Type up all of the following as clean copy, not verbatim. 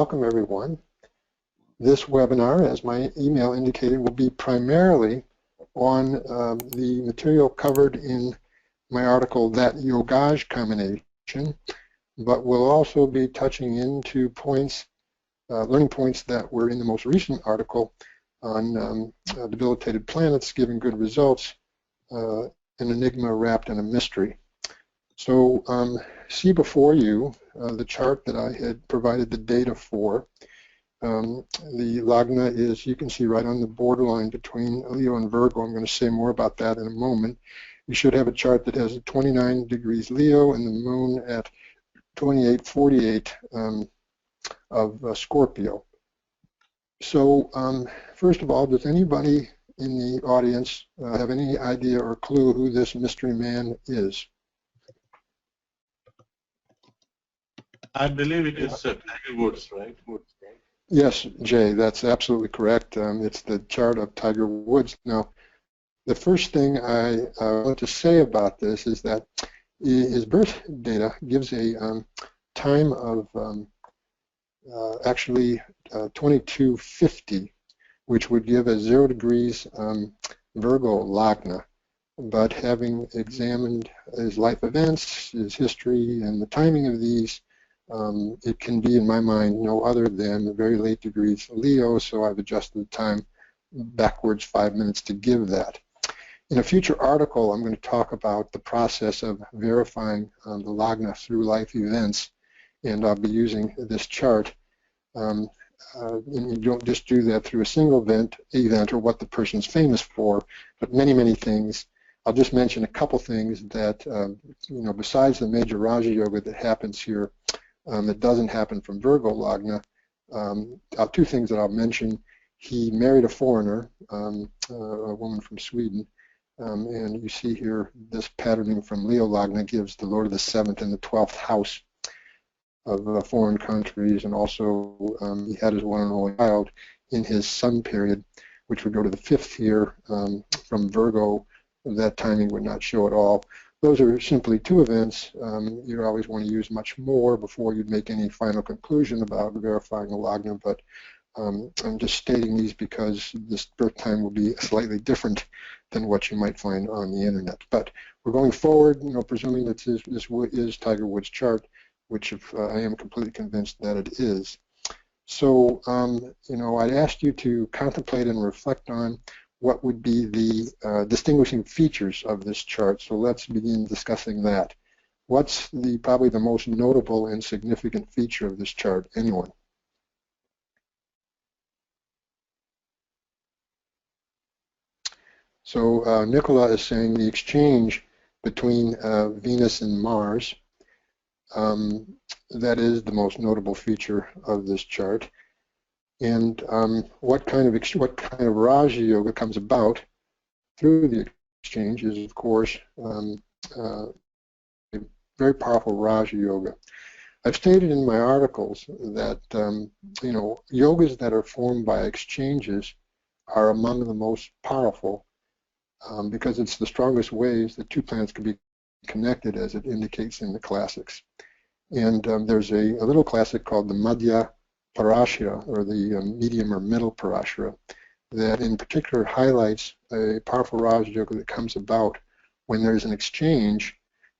welcome everyone. This webinar, as my email indicated, will be primarily on the material covered in my article, That Yogaj Combination, but we'll also be touching into points, learning points that were in the most recent article on debilitated planets giving good results, an enigma wrapped in a mystery. So see before you the chart that I had provided the data for. The Lagna is, you can see, right on the borderline between Leo and Virgo. I'm going to say more about that in a moment. You should have a chart that has 29 degrees Leo and the moon at 2848 of Scorpio. So first of all, does anybody in the audience have any idea or clue who this mystery man is? I believe it is Tiger Woods, right? Yes, Jay, that's absolutely correct. It's the chart of Tiger Woods. Now, the first thing I want to say about this is that his birth data gives a time of actually 2250, which would give a 0 degrees Virgo Lagna. But having examined his life events, his history, and the timing of these, it can be, in my mind, no other than very late degrees Leo, so I've adjusted the time backwards 5 minutes to give that. In a future article, I'm going to talk about the process of verifying the Lagna through life events, and I'll be using this chart. And you don't just do that through a single event or what the person's famous for, but many, many things. I'll just mention a couple things that, besides the major Raja Yoga that happens here, that doesn't happen from Virgo Lagna. Two things that I'll mention. He married a foreigner, a woman from Sweden, and you see here this patterning from Leo Lagna gives the Lord of the 7th and the 12th house of foreign countries, and also he had his one and only child in his sun period, which would go to the 5th here from Virgo. That timing would not show at all. Those are simply two events. You'd always want to use much more before you'd make any final conclusion about verifying a Lagna, but I'm just stating these because this birth time will be slightly different than what you might find on the internet. But we're going forward, presuming that this is Tiger Woods' chart, which I am completely convinced that it is. So, I'd asked you to contemplate and reflect on what would be the distinguishing features of this chart. So let's begin discussing that. What's probably the most notable and significant feature of this chart? Anyone? So Nicola is saying the exchange between Venus and Mars. That is the most notable feature of this chart. And what kind of Raja Yoga comes about through the exchange is, of course, a very powerful Raja Yoga. I've stated in my articles that yogas that are formed by exchanges are among the most powerful because it's the strongest ways that two planets can be connected, as it indicates in the classics. And there's a little classic called the Madhya Parashara, or the medium or middle Parashara, that in particular highlights a powerful Raja Yoga that comes about when there's an exchange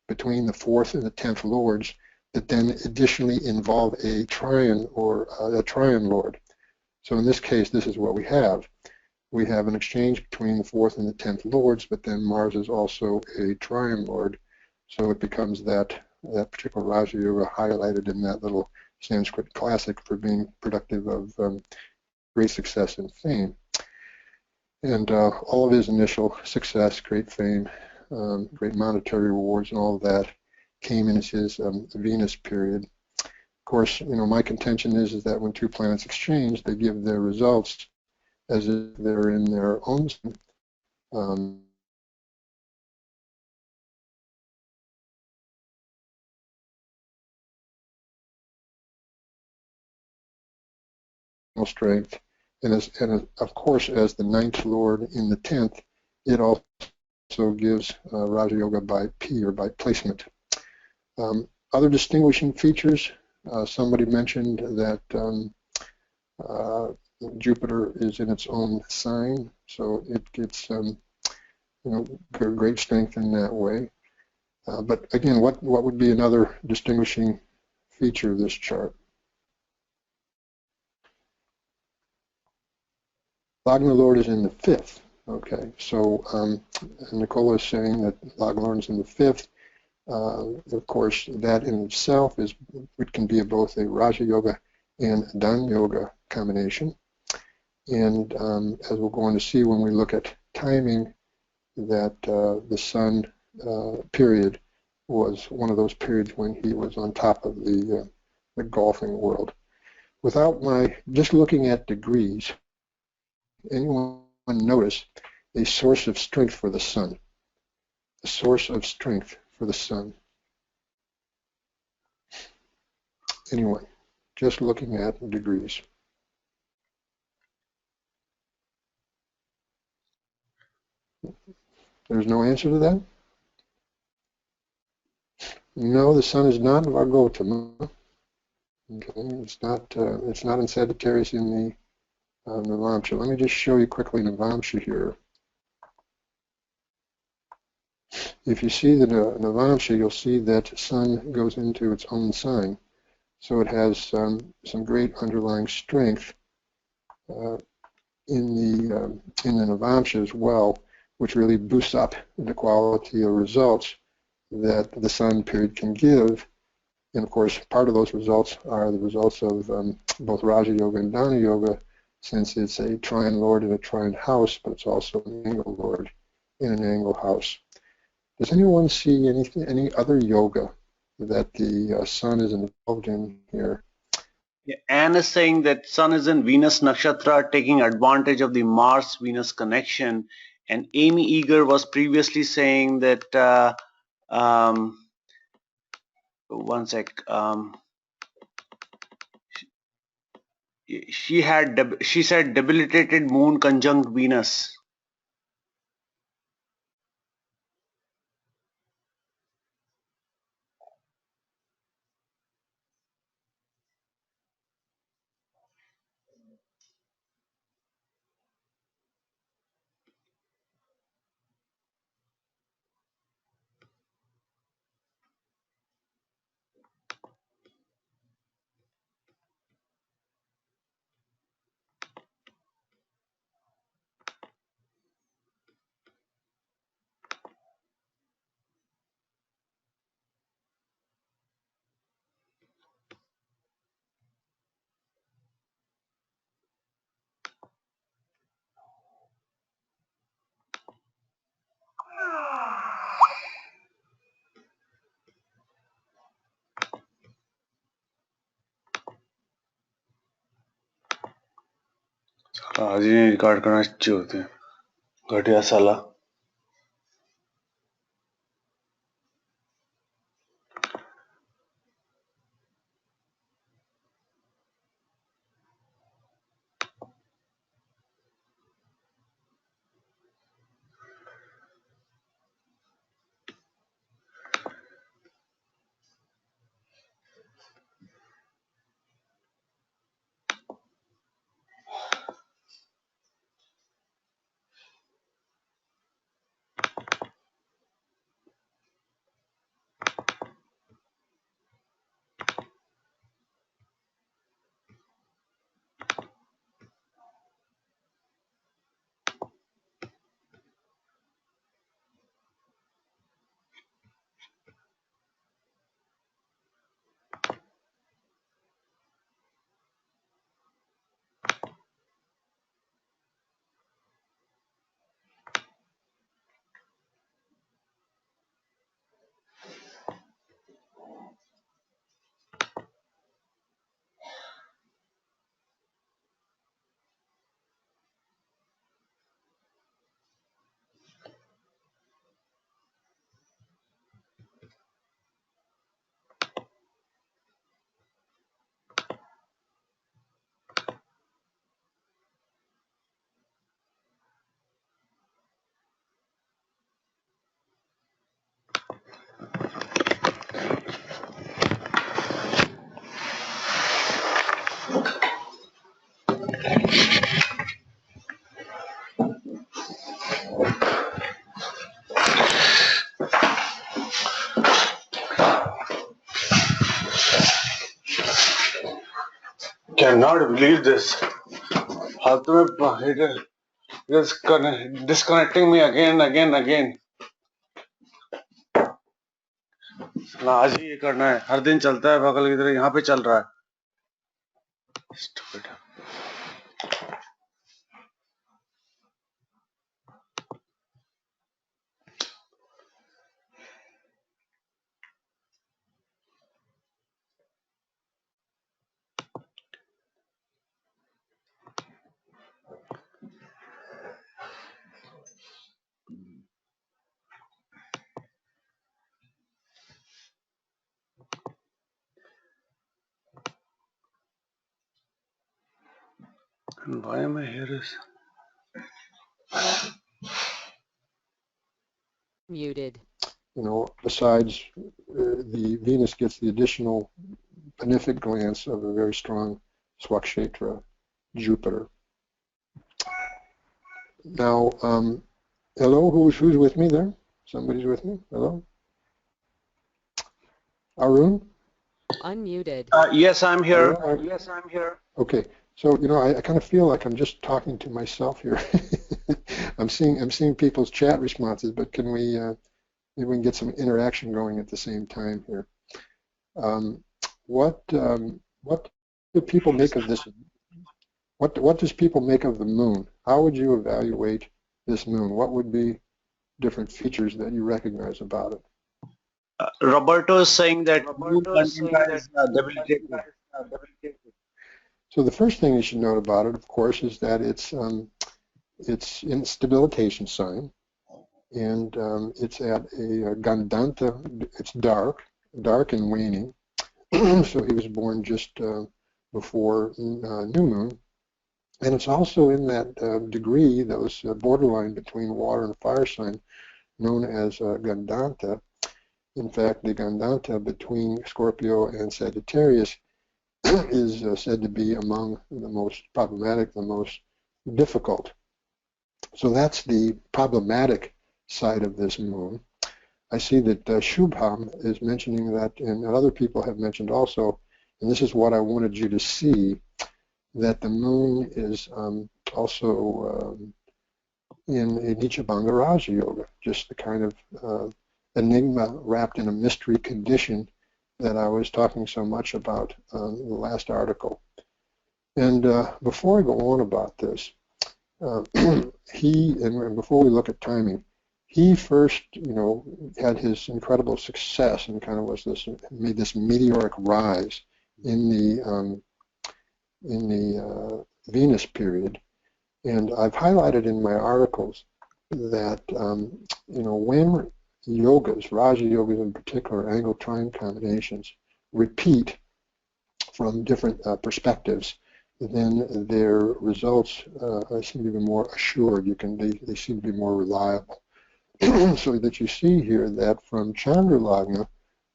between the 4th and the 10th lords that then additionally involve a trine or a trine lord. So in this case, this is what we have. We have an exchange between the 4th and the 10th lords, but then Mars is also a trine lord. So it becomes that particular Raja Yoga highlighted in that little Sanskrit classic for being productive of great success and fame. And all of his initial success, great fame, great monetary rewards and all of that came in his Venus period. Of course, my contention is that when two planets exchange, they give their results as if they're in their own strength, and of course, as the 9th lord in the 10th, it also gives Raja Yoga by P, or by placement. Other distinguishing features Somebody mentioned that Jupiter is in its own sign, so it gets great strength in that way. But again, what would be another distinguishing feature of this chart? Lagna Lord is in the fifth. Okay, so Nicola is saying that Lagna Lord is in the fifth. Of course, that in itself it can be both a Raja Yoga and Dhan Yoga combination. And as we're going to see when we look at timing, that the Sun period was one of those periods when he was on top of the golfing world. Without just looking at degrees, anyone notice a source of strength for the Sun? A source of strength for the Sun. Anyone? Just looking at degrees. There's no answer to that? No, the Sun is not Vargotama. Okay, it's not in Sagittarius in the Navamsha. Let me just show you quickly Navamsha here. If you see the Navamsha, you'll see that Sun goes into its own sign. So it has some great underlying strength in the Navamsha as well, which really boosts up the quality of results that the Sun period can give. And of course, part of those results are the results of both Raja Yoga and Dana Yoga, since it's a trine lord in a trine house, but it's also an angle lord in an angle house. Does anyone see any other yoga that the Sun is involved in here? Yeah, Anne is saying that Sun is in Venus Nakshatra, taking advantage of the Mars-Venus connection. And Amy Eager was previously saying that, one sec, she said debilitated moon conjunct Venus. आज ही record करना अच्छे होते हैं घटिया साला cannot believe this. Just disconnecting me again. ना आज ही ये करना है, हर दिन चलता है बगल की तरह, यहाँ पे चल रहा है. Stupid. And why am I here? Muted. You know, besides the Venus gets the additional benefic glance of a very strong Swakshetra Jupiter. Now, hello, who's with me there? Somebody's with me? Hello? Arun? Unmuted. Yes, I'm here. Okay, so you know, I kind of feel like I'm just talking to myself here. I'm seeing people's chat responses, but can we maybe we can get some interaction going at the same time here. What do people make of this? What does people make of the moon? How would you evaluate this moon? What would be different features that you recognize about it? Roberto is saying that moon conjunct is debilitated. So the first thing you should note about it, of course, is that it's in stabilization sign, and it's at a Gandanta. It's dark and waning. So he was born just before new moon, and it's also in that degree, those borderline between water and fire sign, known as Gandanta. In fact, the Gandanta between Scorpio and Sagittarius is said to be among the most problematic, the most difficult. So that's the problematic side of this moon. I see that Shubham is mentioning that, and other people have mentioned also, and this is what I wanted you to see, that the moon is also in a Nichabanga Raja Yoga, just the kind of enigma wrapped in a mystery condition that I was talking so much about in the last article. And before I go on about this, and before we look at timing, he first, you know, had his incredible success and kind of made this meteoric rise in the Venus period. And I've highlighted in my articles that, you know, when yogas, Raja yogas in particular, angle trine combinations, repeat from different perspectives, then their results seem to be more assured. They seem to be more reliable. So that you see here that from Chandra Lagna,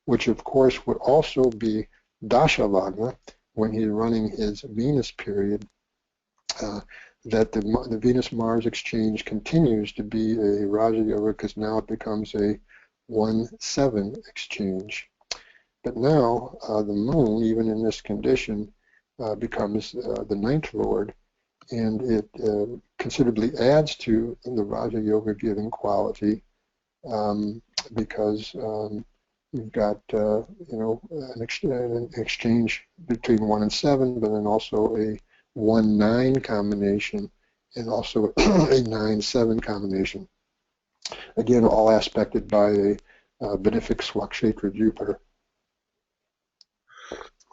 which of course would also be Dasha Lagna when he's running his Venus period, that the Venus-Mars exchange continues to be a Raja Yoga because now it becomes a 1-7 exchange. But now the moon, even in this condition, becomes the ninth lord, and it considerably adds to the Raja Yoga giving quality because you've got you know, an exchange between 1 and 7, but then also a 1-9 combination and also a 9-7 combination. Again, all aspected by a benefic Swakshetra Jupiter.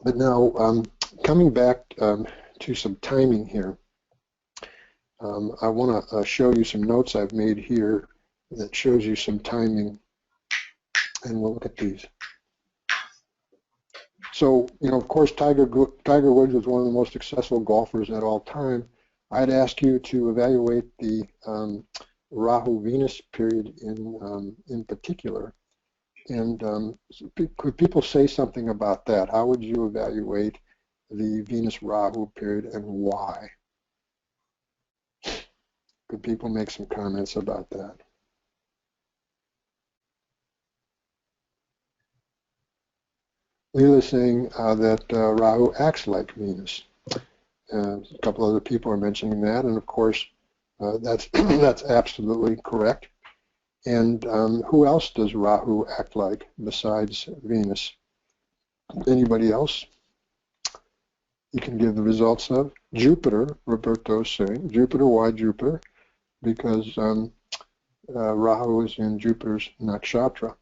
But now, coming back to some timing here, I want to show you some notes I've made here that shows you some timing, and we'll look at these. So, you know, of course, Tiger Woods was one of the most successful golfers at all time. I'd ask you to evaluate the Rahu-Venus period in particular. And could people say something about that? How would you evaluate the Venus-Rahu period and why? Could people make some comments about that? Leela is saying that Rahu acts like Venus. A couple other people are mentioning that, and of course, that's that's absolutely correct. And who else does Rahu act like besides Venus? Anybody else? You can give the results of Jupiter. Roberto is saying Jupiter. Why Jupiter? Because Rahu is in Jupiter's nakshatra,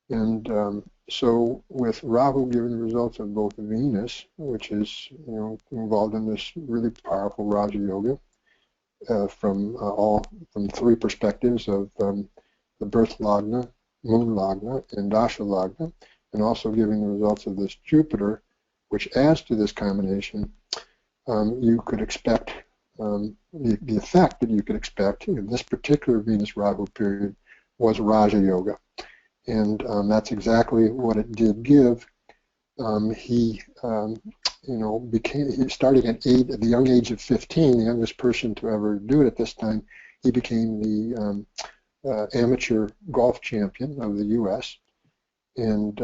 and so with Rahu giving the results of both Venus, which is involved in this really powerful Raja Yoga from three perspectives of the birth lagna, moon lagna, and dasha lagna, and also giving the results of this Jupiter, which adds to this combination, you could expect the effect that you could expect in this particular Venus-Rahu period was Raja Yoga. And that's exactly what it did give. He starting at the young age of 15, the youngest person to ever do it at this time, he became the amateur golf champion of the U.S. And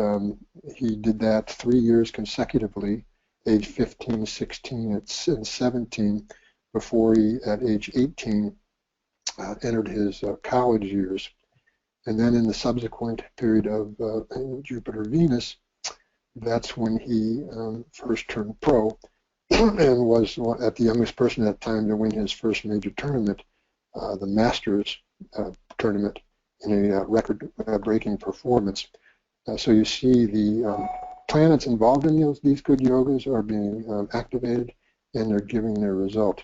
he did that 3 years consecutively, age 15, 16, and 17, before he, at age 18, entered his college years. And then in the subsequent period of Jupiter-Venus, that's when he first turned pro and was at the youngest person at that time to win his first major tournament, the Masters tournament, in a record-breaking performance. So you see the planets involved in these good yogas are being activated, and they're giving their result.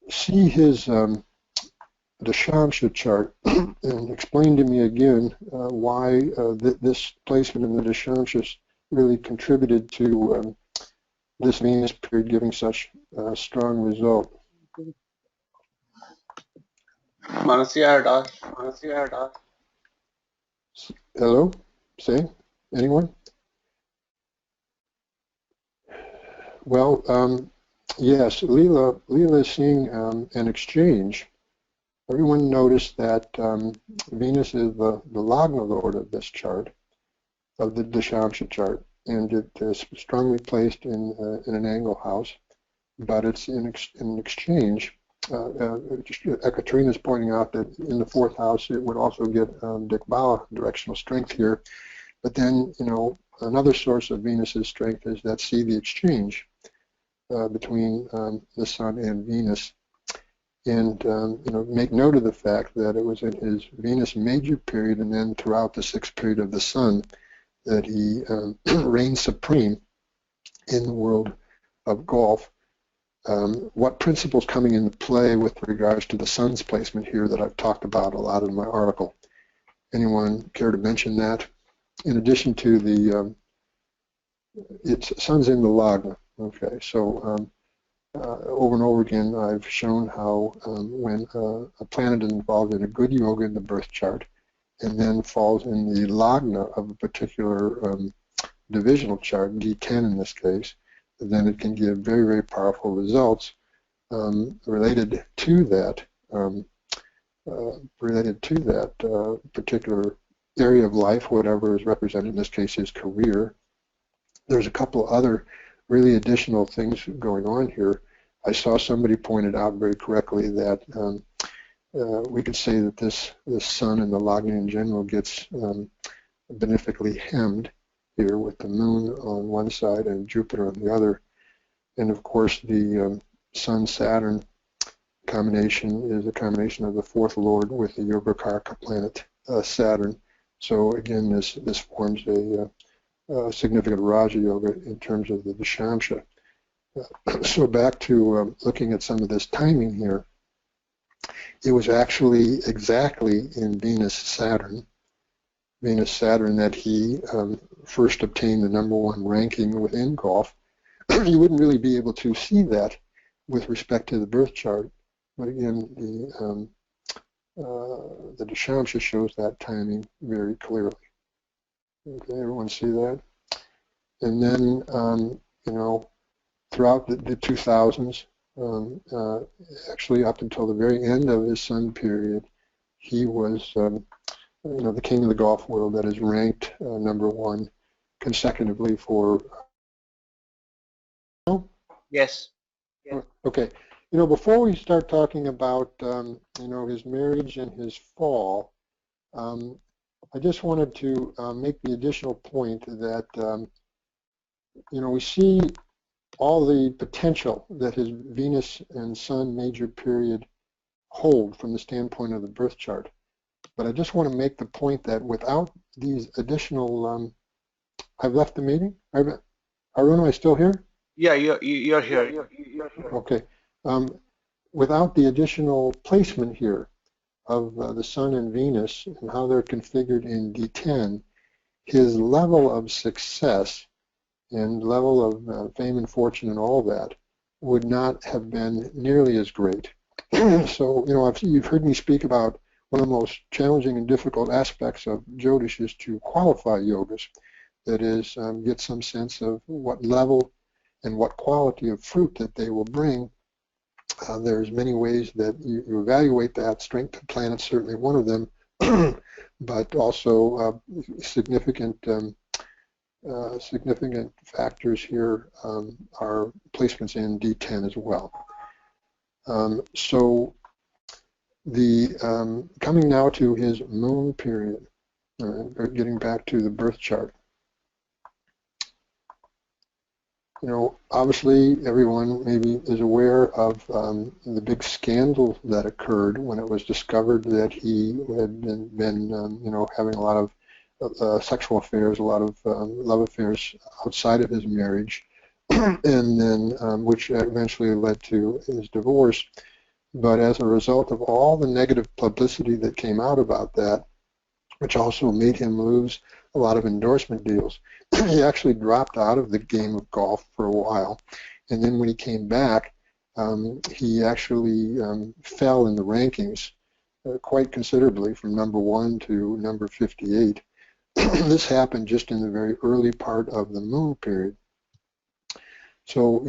See his dasha chart and explain to me again why this placement in the dasha really contributed to this Venus period giving such a strong result. Hello? Say? Anyone? Well, yes, Leela is seeing an exchange. Everyone noticed that Venus is the Lagna lord of this chart, of the Dashamsha chart, and it is strongly placed in an angle house, but it's in exchange. Ekaterina is pointing out that in the fourth house it would also get Dikbala directional strength here, but then another source of Venus's strength is that the exchange between the Sun and Venus. And make note of the fact that it was in his Venus major period and then throughout the sixth period of the Sun that he reigned supreme in the world of golf. What principles coming into play with regards to the Sun's placement here that I've talked about a lot in my article? Anyone care to mention that? In addition to the, Sun's in the Lagna. Okay, so over and over again, I've shown how when a planet is involved in a good yoga in the birth chart and then falls in the Lagna of a particular divisional chart, D10 in this case, then it can give very, very powerful results related to that particular area of life, whatever is represented, in this case his career. There's a couple other really additional things going on here. I saw somebody pointed out very correctly that we could say that this Sun and the Lagna in general gets benefically hemmed here with the Moon on one side and Jupiter on the other. And of course the Sun-Saturn combination is a combination of the fourth lord with the Yogacaraka planet Saturn. So again, this forms a significant Raja Yoga in terms of the Dashamsha. So back to looking at some of this timing here, it was actually exactly in Venus-Saturn that he first obtained the #1 ranking within golf. You wouldn't really be able to see that with respect to the birth chart, but again, the Dashamsha shows that timing very clearly. Okay, everyone see that? And then, throughout the 2000s, actually up until the very end of his Sun period, he was, the king of the golf world that is ranked #1 consecutively for. Yes. Okay. Before we start talking about, his marriage and his fall, I just wanted to make the additional point that, we see all the potential that his Venus and Sun major period hold from the standpoint of the birth chart. But I just want to make the point that without these additional, I've left the meeting? Arun, am I still here? Yeah, you're here. Okay. Without the additional placement here of the Sun and Venus and how they're configured in D10, his level of success and level of fame and fortune and all that would not have been nearly as great. So, you've heard me speak about one of the most challenging and difficult aspects of Jyotish is to qualify yogas. That is, get some sense of what level and what quality of fruit that they will bring. There's many ways that you evaluate that. Strength of planets, certainly one of them, but also significant factors here are placements in D10 as well. So the coming now to his moon period, getting back to the birth chart. Obviously everyone maybe is aware of the big scandal that occurred when it was discovered that he had been having a lot of sexual affairs, a lot of love affairs outside of his marriage, and then which eventually led to his divorce. But as a result of all the negative publicity that came out about that, which also made him lose a lot of endorsement deals, he actually dropped out of the game of golf for a while. And then when he came back, he actually fell in the rankings quite considerably from number 1 to number 58. This happened just in the very early part of the moon period. So,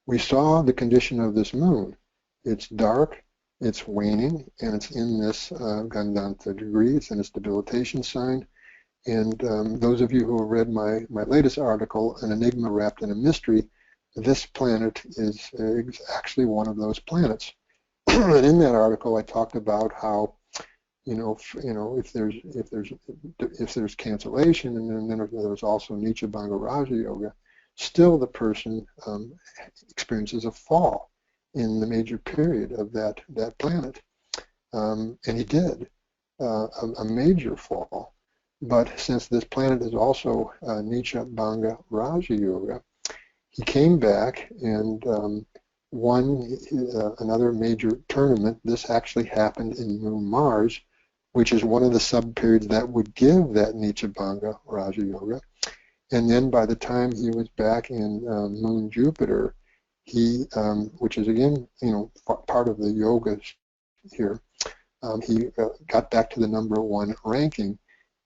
we saw the condition of this moon. It's dark, it's waning, and it's in this Gandanta degree. It's in its debilitation sign. And those of you who have read my latest article, An Enigma Wrapped in a Mystery, this planet is actually one of those planets. And in that article, I talked about how, if there's cancellation, and then there's also Nicha Bhanga Raja Yoga, still the person experiences a fall in the major period of that planet. And he did a major fall. But since this planet is also Nicha Bhanga Raja Yoga, he came back and won another major tournament. This actually happened in Moon Mars, which is one of the sub-periods that would give that Nicha Bhanga Raja Yoga. And then by the time he was back in Moon Jupiter, he, which is again, part of the yogas here, he got back to the number 1 ranking.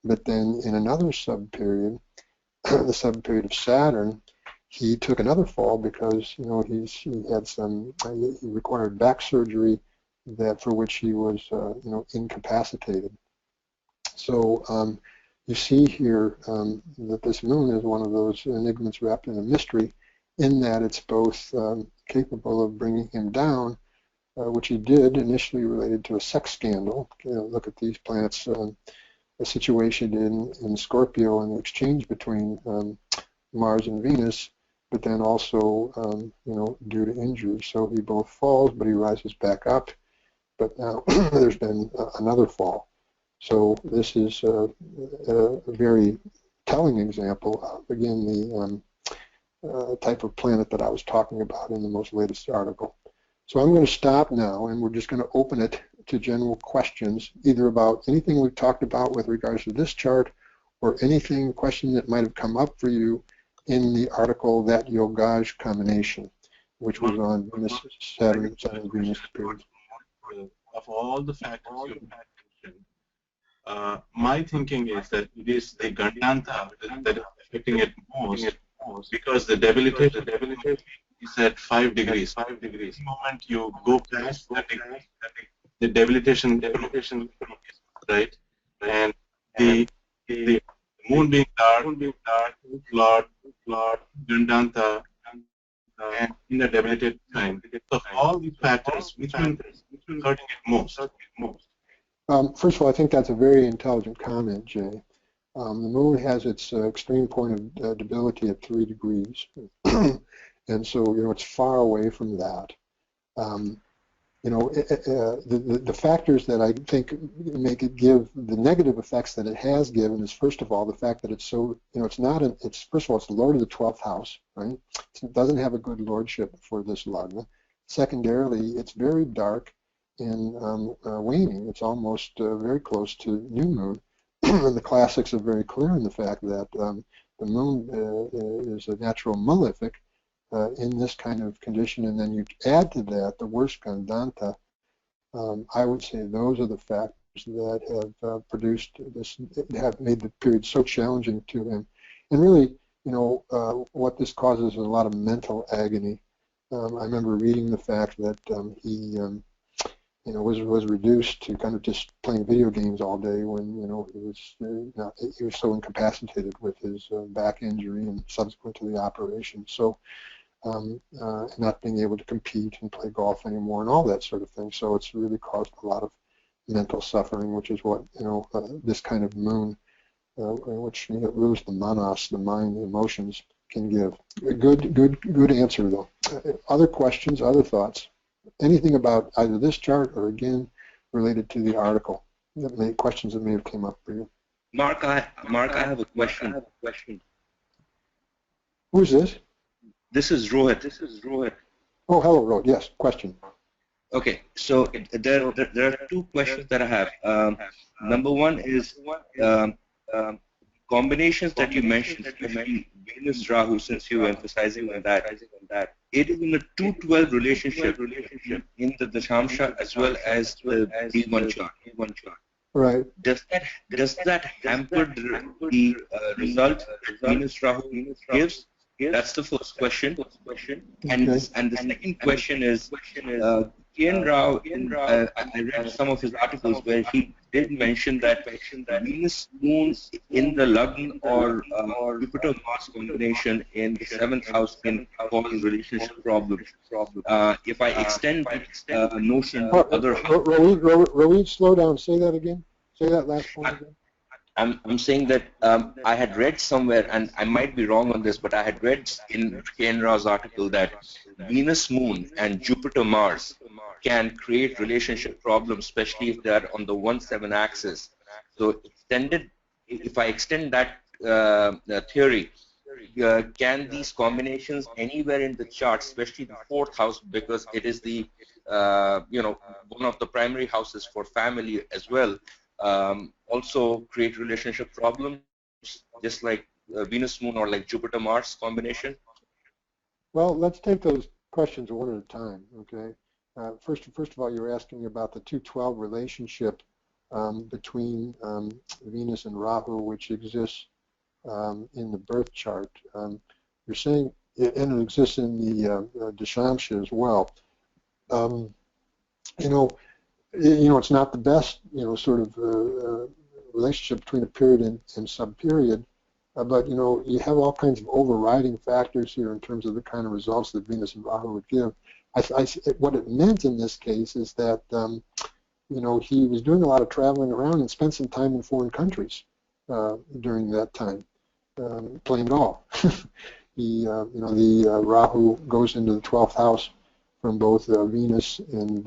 But then in another sub-period, the sub-period of Saturn, he took another fall because, he had he required back surgery for which he was, incapacitated. So you see here that this moon is one of those enigmas wrapped in a mystery, in that it's both capable of bringing him down, which he did initially related to a sex scandal. Look at these planets. A situation in Scorpio and the exchange between Mars and Venus, but then also, due to injury. So he both falls, but he rises back up. But now there's been another fall. So this is a very telling example of, again, the type of planet that I was talking about in the most latest article. So I'm going to stop now, and we're just going to open it to general questions, either about anything we've talked about with regards to this chart, or question that might have come up for you in the article, That Yogaj Combination, which was on Saturn Venus period. Of all the factors you mentioned, my thinking is that it is the Gandanta that is affecting it most, because the debilitation is at 5 degrees. The moment you go past that degree, the debilitation, right? And the moon being dark, Lord, Gandanta, and in the debilitated sign. So, of all these factors, which one is hurting it most? First of all, I think that's a very intelligent comment, Jay. The moon has its extreme point of debility at 3 degrees, and so it's far away from that. The factors that I think make it give the negative effects that it has given is, first of all, the fact that it's so, it's not, it's first of all, it's the lord of the 12th house, right? It doesn't have a good lordship for this lagna. Secondarily, it's very dark and waning. It's almost very close to new moon. And the classics are very clear in the fact that the moon is a natural malefic in this kind of condition, and then you add to that the worst Gandanta. I would say those are the factors that have produced this, have made the period so challenging to him. And really, what this causes is a lot of mental agony. I remember reading the fact that he was reduced to kind of just playing video games all day when he was so incapacitated with his back injury and subsequent to the operation. So not being able to compete and play golf anymore and all that sort of thing. So it's really caused a lot of mental suffering, which is what this kind of moon, which rules the manas, the mind, the emotions, can give. Good answer though. Other questions, other thoughts? Anything about either this chart or again related to the article? Questions that may have came up for you. Mark, I have a question. Who's this? This is Rohit. Oh, hello, Rohit. Yes, question. Okay, so there are 2 questions that I have. Number one is combinations that you mentioned, especially Venus-Rahu, since you were emphasizing on that. It is in a 2-12 relationship in the Dashamsha as well as the D1 chart. Right. Does that hamper the result that Venus-Rahu gives? That's the first question. And the second question is, Kemadruma, I read some of his articles where he did mention that Venus Moon in the Lagna or Jupiter Mars combination in the 7th house can cause relationship problems. If I extend that notion to other houses. Rohit, slow down. Say that again. Say that last point again. I'm saying that I had read somewhere, and I might be wrong on this, but I had read in Kemadruma's article that Venus Moon and Jupiter Mars can create relationship problems, especially if they are on the 1-7 axis. So if I extend that theory, can these combinations anywhere in the chart, especially the 4th house, because it is the one of the primary houses for family as well, also create relationship problems, just like Venus Moon or like Jupiter Mars combination? Well, let's take those questions one at a time. Okay. First of all, you're asking about the 212 relationship between Venus and Rahu, which exists in the birth chart. You're saying, and it exists in the Dashamsha as well. It's not the best, sort of relationship between a period and sub-period, but, you have all kinds of overriding factors here in terms of the kind of results that Venus and Rahu would give. What it meant in this case is that, he was doing a lot of traveling around and spent some time in foreign countries during that time, playing golf. The Rahu goes into the 12th house from both Venus and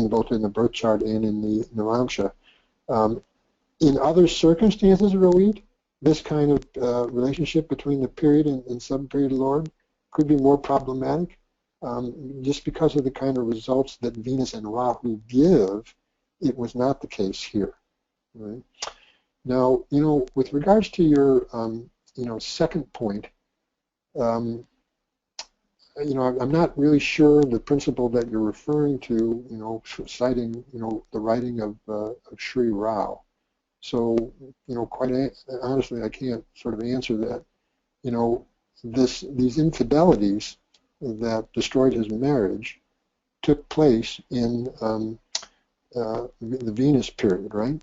both in the birth chart and in the Navamsha. In other circumstances, Rohit, this kind of relationship between the period and sub-period lord could be more problematic, just because of the kind of results that Venus and Rahu give. It was not the case here. Right? Now, with regards to your, second point, I'm not really sure the principle that you're referring to, citing, the writing of Sri Rao. So, quite honestly, I can't sort of answer that. These infidelities that destroyed his marriage took place in the Venus period, right?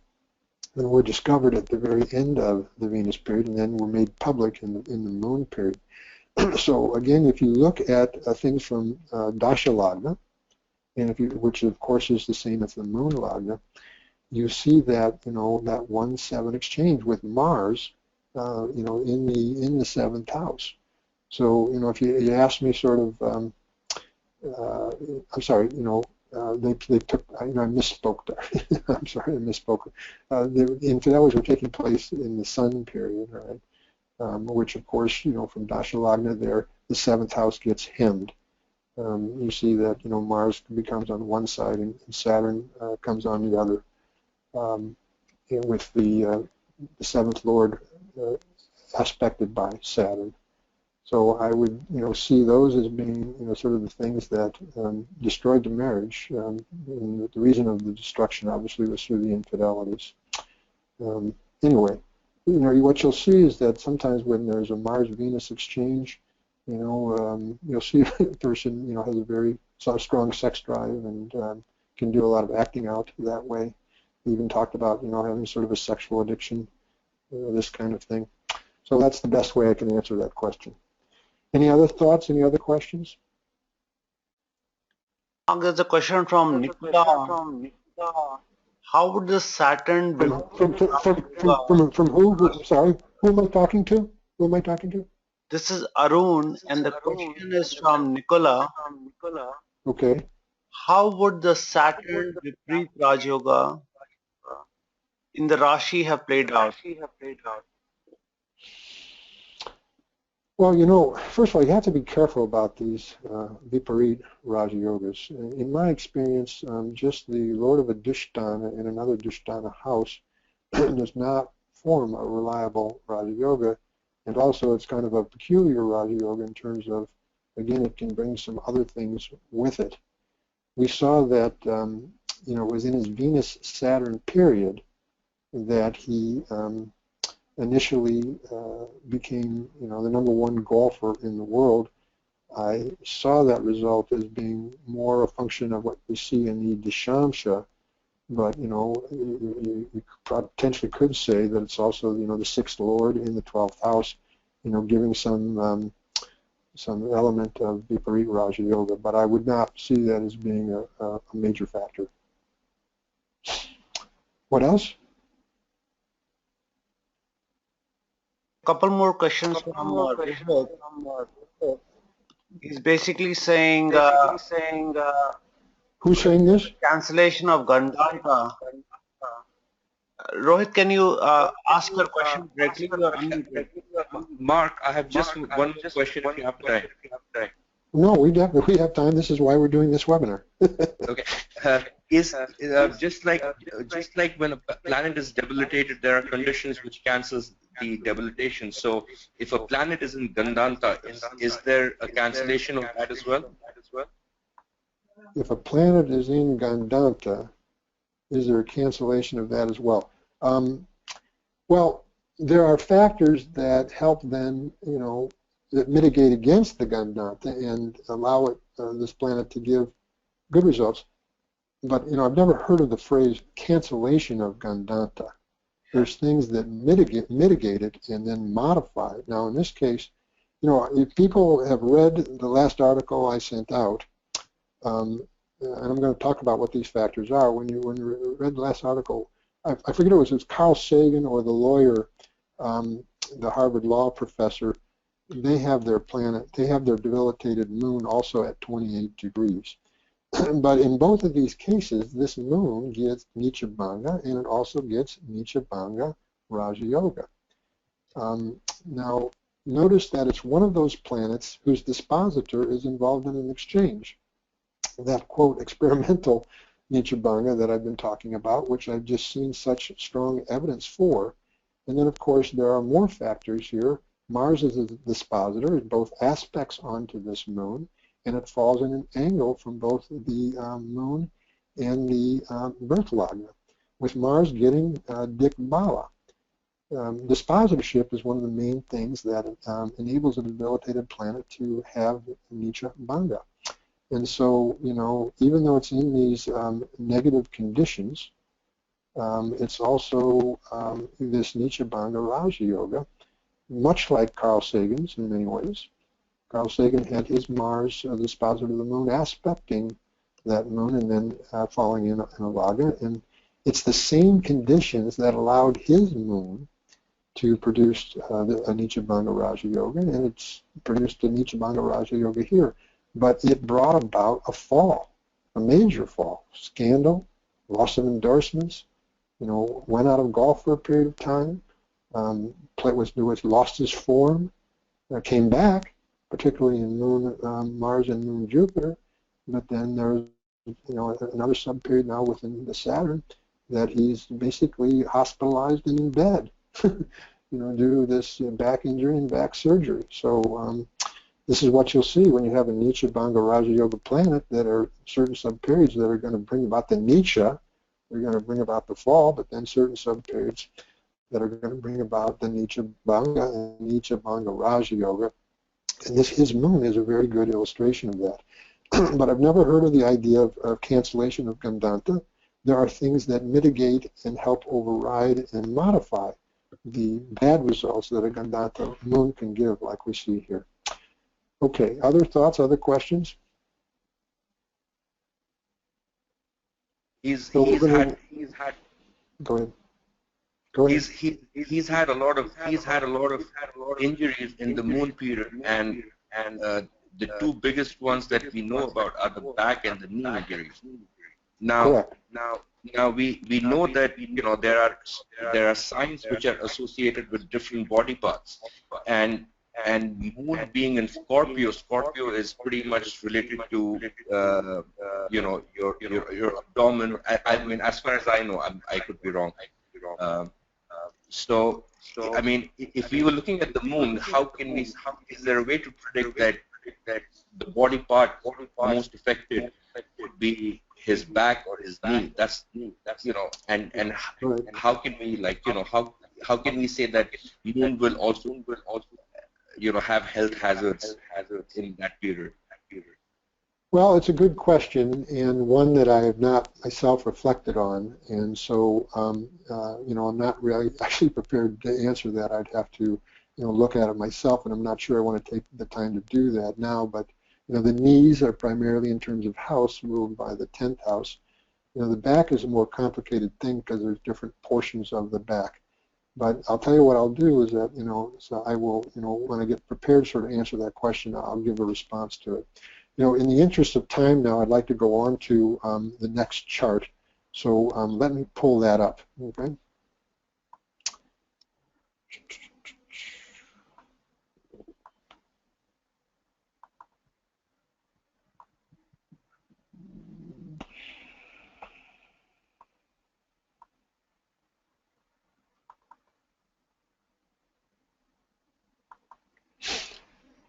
And were discovered at the very end of the Venus period, and then were made public in the Moon period. So again, if you look at things from dasha lagna, and which of course is the same as the moon lagna, you see that that 1-7 exchange with Mars, in the 7th house. So if you ask me sort of, I'm sorry, they took, I misspoke there. I'm sorry, I misspoke. The infidelities were taking place in the Sun period, right? Which of course, from dasha lagna there, the 7th house gets hemmed. You see that Mars becomes on one side and Saturn comes on the other, with the 7th Lord aspected by Saturn. So I would see those as being sort of the things that destroyed the marriage. And the reason of the destruction obviously was through the infidelities. Anyway, what you'll see is that sometimes when there's a Mars-Venus exchange, you'll see a person, has a very strong sex drive and can do a lot of acting out that way. We even talked about, having sort of a sexual addiction, this kind of thing. So that's the best way I can answer that question. Any other thoughts? Any other questions? There's a question from Nicola. How would the Saturn from who? Sorry, who am I talking to? Who am I talking to? This is Arun, and the question is from Nicola. Okay. How would the Saturn Viprit Raj Yoga in the Rashi have played out? Well, first of all, you have to be careful about these Viparit Raja Yogas. In my experience, just the Lord of a Dushtana in another Dushtana house does not form a reliable Raja Yoga, and also it's kind of a peculiar Raja Yoga in terms of, again, it can bring some other things with it. We saw that, it was in his Venus-Saturn period that he initially became, the #1 golfer in the world. I saw that result as being more a function of what we see in the Dishamsha, but you potentially could say that it's also the 6th Lord in the 12th house, giving some element of Viparit Raja Yoga, but I would not see that as being a major factor. What else? Couple more questions from Rohit. He's basically saying, who's saying this? Cancellation of Gandharva. Rohit, can you ask your question directly? Mark, I have just one question if you have time. No, we definitely have time. This is why we're doing this webinar. Okay. Just like when a planet is debilitated, there are conditions which cancels the debilitation. So if a planet is in Gandanta, is there a cancellation of that as well? If a planet is in Gandanta, is there a cancellation of that as well? Well, there are factors that help then, that mitigate against the Gandanta and allow it, this planet to give good results. But, I've never heard of the phrase cancellation of Gandanta. There's things that mitigate it and then modify it. Now, in this case, if people have read the last article I sent out, and I'm going to talk about what these factors are. When you read the last article, I forget it was Carl Sagan or the lawyer, the Harvard law professor. They have their planet, they have their debilitated moon also at 28 degrees. But in both of these cases, this moon gets Nicha Bhanga and it also gets Nicha Bhanga Raja Yoga. Now, notice that it's one of those planets whose dispositor is involved in an exchange. That, quote, experimental Nicha Bhanga that I've been talking about, which I've just seen such strong evidence for. And then, of course, there are more factors here. Mars is the dispositor. It both aspects onto this moon, and it falls in an angle from both the moon and the birth lagna, with Mars getting Dik Bala. Dispositorship is one of the main things that enables a debilitated planet to have Nicha Bhanga. And so, even though it's in these negative conditions, it's also this Nicha Bhanga Raja Yoga, much like Carl Sagan's in many ways. Carl Sagan had his Mars, the spousal of the moon, aspecting that moon and then falling in a Vaga. And it's the same conditions that allowed his moon to produce a Nichabanga Raja Yoga, and it's produced a Nichabanga Raja Yoga here. But it brought about a fall, a major fall, scandal, loss of endorsements, went out of golf for a period of time, lost his form, came back, particularly in Moon, Mars and Moon Jupiter, but then there's another sub-period now within the Saturn that he's basically hospitalized and in bed, due to this back injury and back surgery. So this is what you'll see when you have a Nichabanga Raja Yoga planet that are certain sub-periods that are going to bring about the Nicha, they're going to bring about the fall, but then certain sub-periods that are going to bring about the Nichabanga and Nichabanga Raja Yoga. And his moon is a very good illustration of that. But I've never heard of the idea of cancellation of Gandanta. There are things that mitigate and help override and modify the bad results that a Gandanta moon can give, like we see here. Okay, other thoughts, other questions? He's Go had ahead. he's had a lot of injuries in the moon period, and the two biggest ones that we know about are the back and the knee injuries. Now we know that there are signs which are associated with different body parts, and moon being in Scorpio is pretty much related to your abdomen. I mean, as far as I know, I could be wrong. So I mean, if we were looking at the moon, is there a way to predict that the body part most affected would be his back or his knee? That's and how can we how can we say that moon will also have health hazards in that period? Well, it's a good question, and one that I have not myself reflected on, and so I'm not really actually prepared to answer that. I'd have to look at it myself, and I'm not sure I want to take the time to do that now. But the knees are primarily in terms of house ruled by the 10th house. The back is a more complicated thing because there's different portions of the back. But I'll tell you what I'll do is that so I will when I get prepared to sort of answer that question, I'll give a response to it. In the interest of time now, I'd like to go on to the next chart. So let me pull that up, okay?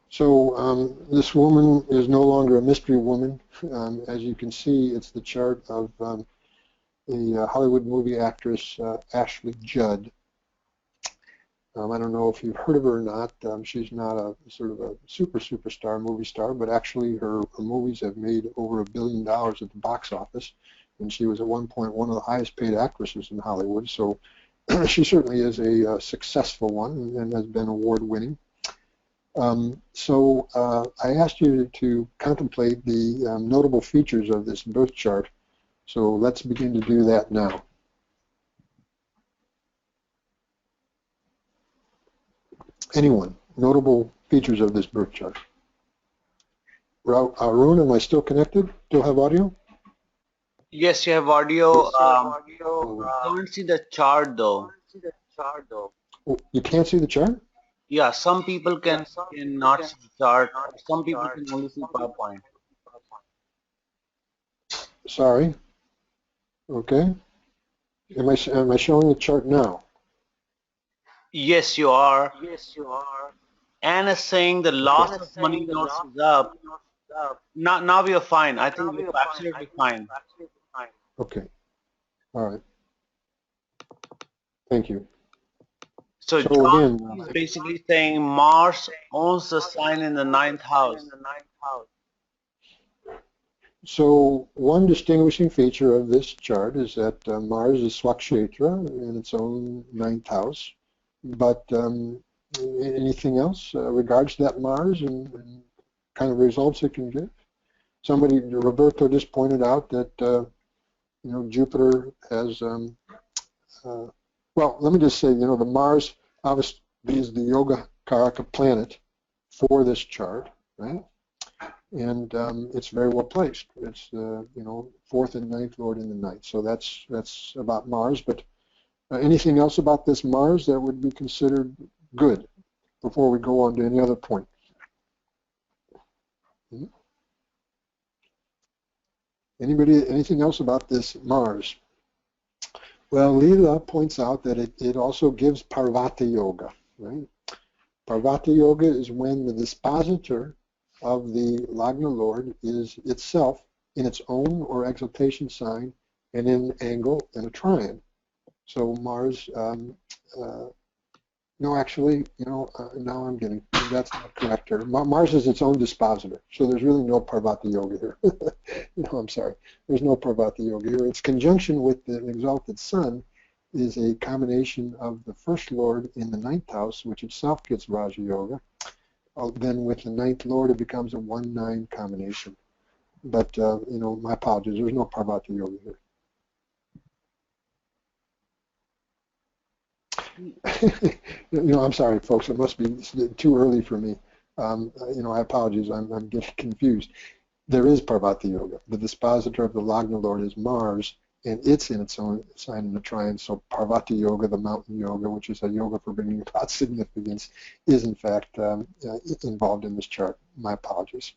So this woman is no longer a mystery woman. As you can see, it's the chart of the Hollywood movie actress Ashley Judd. I don't know if you've heard of her or not. She's not a sort of a superstar movie star, but actually her movies have made over $1 billion at the box office, and she was at one point one of the highest paid actresses in Hollywood. So she certainly is a successful one and has been award-winning. So I asked you to contemplate the notable features of this birth chart. So let's begin to do that now. Anyone, notable features of this birth chart? Arun, am I still connected? Still have audio? Yes, you have audio. I can't see the chart though. Oh, you can't see the chart? Yeah, some people cannot see the chart. Some people can only see PowerPoint. Sorry. Okay. Am I showing the chart now? Yes, you are. Anne is saying the loss of money notes is up. Now we are fine. I think we're absolutely fine. Okay. All right. Thank you. So John is basically saying Mars owns the sign in the 9th house. So one distinguishing feature of this chart is that Mars is Swakshetra in its own 9th house. But anything else regards to that Mars and kind of results it can give. Somebody, Roberto, just pointed out that Jupiter has. Well, let me just say, the Mars obviously is the Yoga Karaka planet for this chart, right? And it's very well placed. It's fourth and ninth lord in the ninth. So that's about Mars. But anything else about this Mars that would be considered good before we go on to any other point? Anybody? Anything else about this Mars? Well, Leela points out that it also gives Parvata Yoga, right? Parvata Yoga is when the dispositor of the Lagna Lord is itself in its own or exaltation sign and in an angle and a trine. So Mars, no, actually, now I'm getting, that's not correct here. Mars is its own dispositor, so there's really no Parvata Yoga here. No, I'm sorry. There's no Parvata Yoga here. Its conjunction with the exalted Sun is a combination of the first Lord in the ninth house, which itself gets Raja Yoga. Then with the ninth Lord, it becomes a 1-9 combination. But, my apologies. There's no Parvata Yoga here. I'm sorry, folks. It must be too early for me. I apologize. I'm getting confused. There is Parvata Yoga. The dispositor of the Lagna Lord is Mars, and it's in its own sign in the trine. So Parvata Yoga, the mountain yoga, which is a yoga for bringing about significance, is in fact involved in this chart. My apologies.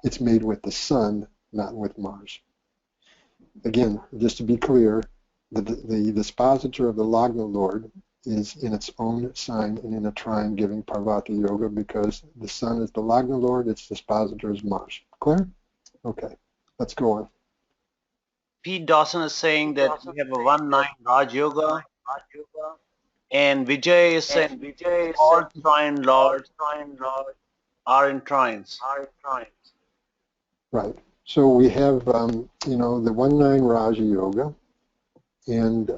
It's made with the Sun, not with Mars. Again, just to be clear, the dispositor of the Lagna Lord is in its own sign and in a trine giving Parvata Yoga because the Sun is the Lagna Lord, its dispositor is Mars. Clear? Okay, let's go on. Pete Dawson is saying that we have a 1-9 Raj Yoga, and Vijay is saying all trine lords are in trines. Right. So we have, the 1-9 Raja Yoga, and,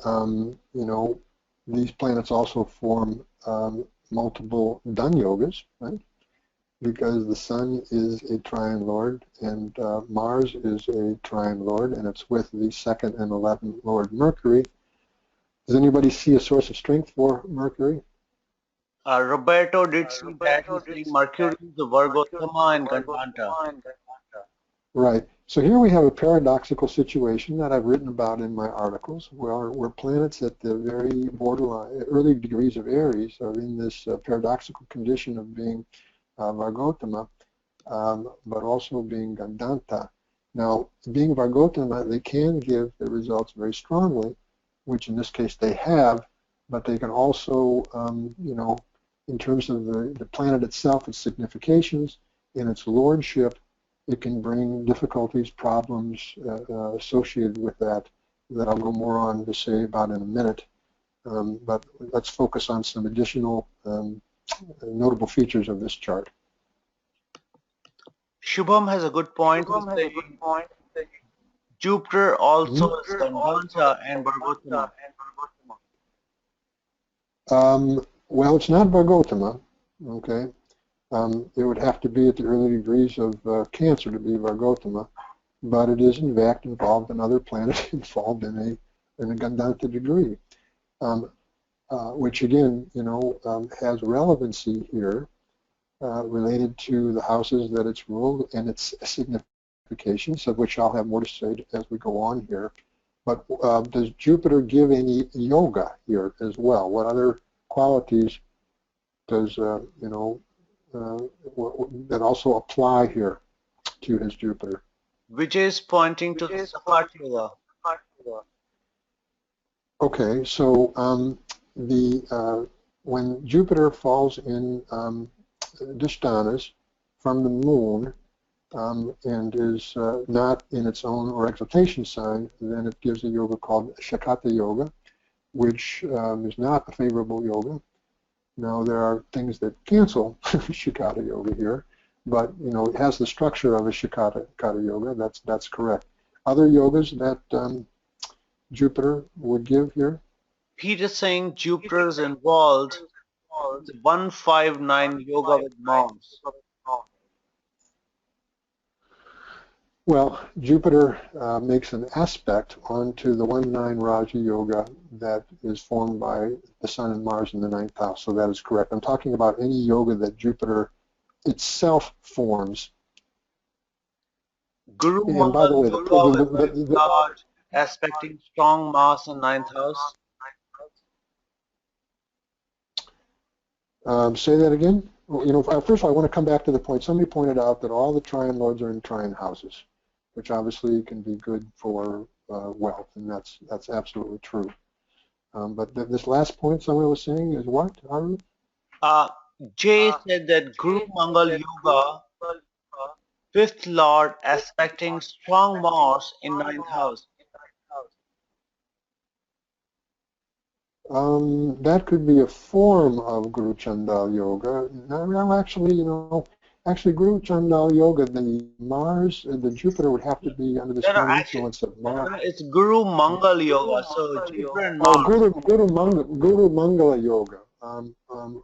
these planets also form multiple Dhan Yogas, right? Because the Sun is a trine lord, and Mars is a trine lord, and it's with the 2nd and 11th Lord Mercury. Does anybody see a source of strength for Mercury? Roberto did see that. He's saying Mercury is the Virgottama and Gandhanta. Right. So here we have a paradoxical situation that I've written about in my articles, where planets at the very borderline, early degrees of Aries are in this paradoxical condition of being Vargottama, but also being Gandhanta. Now, being Vargottama, they can give the results very strongly, which in this case they have, but they can also, in terms of the planet itself, its significations, and its lordship, it can bring difficulties, problems associated with that I'll go more on to say about in a minute. But let's focus on some additional notable features of this chart. Shubham has a good point. Jupiter also is Gandhanta and Virgottama. Well, it's not Vargottama, okay? It would have to be at the early degrees of Cancer to be Vargottama, but it is in fact involved in other planets involved in a Gandhanta degree, which again, has relevancy here related to the houses that it's ruled and its significations, of which I'll have more to say as we go on here. But does Jupiter give any yoga here as well? What other qualities does, that also apply here to his Jupiter? Vijay is pointing to the Sakat Yoga. Okay, so when Jupiter falls in Dishtanas from the moon and is not in its own or exaltation sign, then it gives a yoga called Shakata Yoga, which is not a favorable yoga. Now, there are things that cancel Shikata Yoga here, but, it has the structure of a Shikata Yoga. That's correct. Other yogas that Jupiter would give here? Pete is saying Jupiter is involved in the 1-5-9 Yoga with Mars. Well, Jupiter makes an aspect onto the 1-9 Raja Yoga that is formed by the Sun and Mars in the 9th house, so that is correct. I'm talking about any yoga that Jupiter itself forms. Guru And by the Mangal way, Yoga with fifth lord aspecting strong Mars in 9th house. Say that again? Well, you know, first of all, I want to come back to the point. Somebody pointed out that all the trine lords are in trine houses, which obviously can be good for wealth, and that's absolutely true. But this last point someone was saying is what, Aru? Jay said that Guru Mangal Yoga, fifth lord aspecting strong Mars in 9th house. That could be a form of Guru Chandal Yoga. Well, actually, you know, actually Guru Chandal Yoga, the Mars, the Jupiter would have to be under the strong influence of Mars. No, it's Guru Mangal Yoga, so Jupiter and Oh, Mars. Guru Mangala Yoga.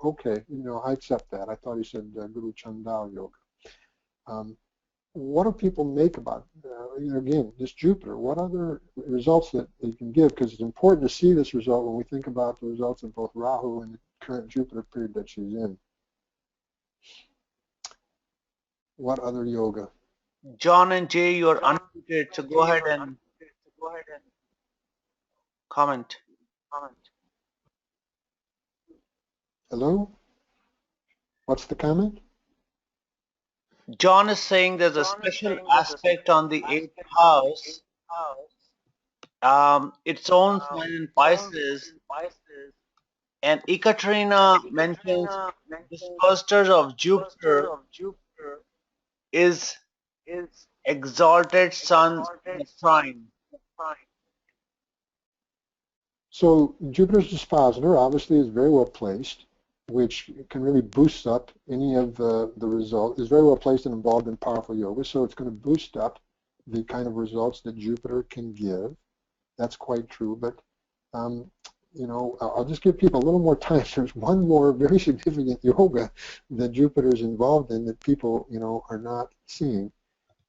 Okay, you know, I accept that. I thought he said Guru Chandal Yoga. What do people make about, again, this Jupiter? What other results that you can give? Because it's important to see this result when we think about the results of both Rahu and the current Jupiter period that she's in. What other yoga? John and Jay, you are unmuted, so go ahead and comment. Hello? What's the comment? John is saying there's a special aspect on the 8th house. Its own sign in Pisces, and Ekaterina mentions this clusters of Jupiter is exalted sun in a trine. So Jupiter's dispositor obviously is very well placed, which can really boost up any of the results. Is very well placed and involved in powerful yoga, so it's going to boost up the kind of results that Jupiter can give. That's quite true, but you know, I'll just give people a little more time. There's one more very significant yoga that Jupiter is involved in that people, you know, are not seeing.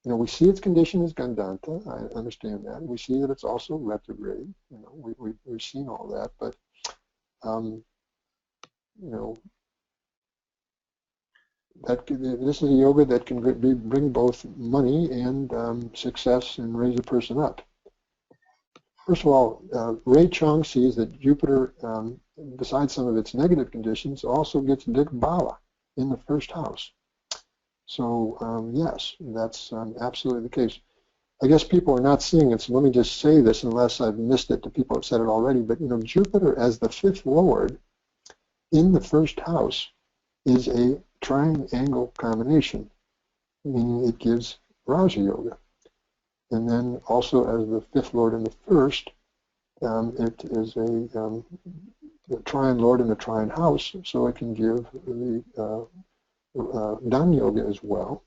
You know, we see its condition as Gandanta. I understand that. We see that it's also retrograde. You know, we've seen all that, but you know, this is a yoga that can bring both money and success and raise a person up. First of all, Ray Chung sees that Jupiter, besides some of its negative conditions, also gets Digbala in the first house. So yes, that's absolutely the case. I guess people are not seeing it, so let me just say this, unless I've missed it. The people have said it already. But you know, Jupiter as the 5th lord in the first house is a triangle combination, meaning it gives Raja Yoga. And then also as the 5th lord in the first, it is a trine lord in the trine house, so it can give the Dan Yoga as well.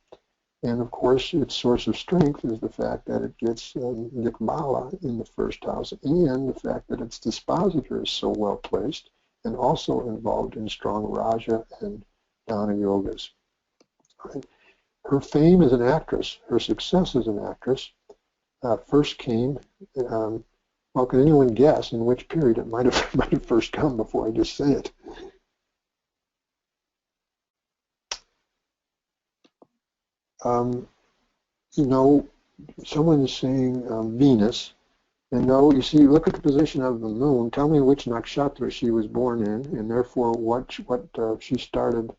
And of course, its source of strength is the fact that it gets Dikbala in the first house, and the fact that its dispositor is so well placed and also involved in strong Raja and Dana yogas. Right? Her fame as an actress, her success as an actress, first came. Well, can anyone guess in which period it might have first come before I just say it? You know, someone is saying Venus, and no, you see, look at the position of the moon. Tell me which nakshatra she was born in, and therefore what she started,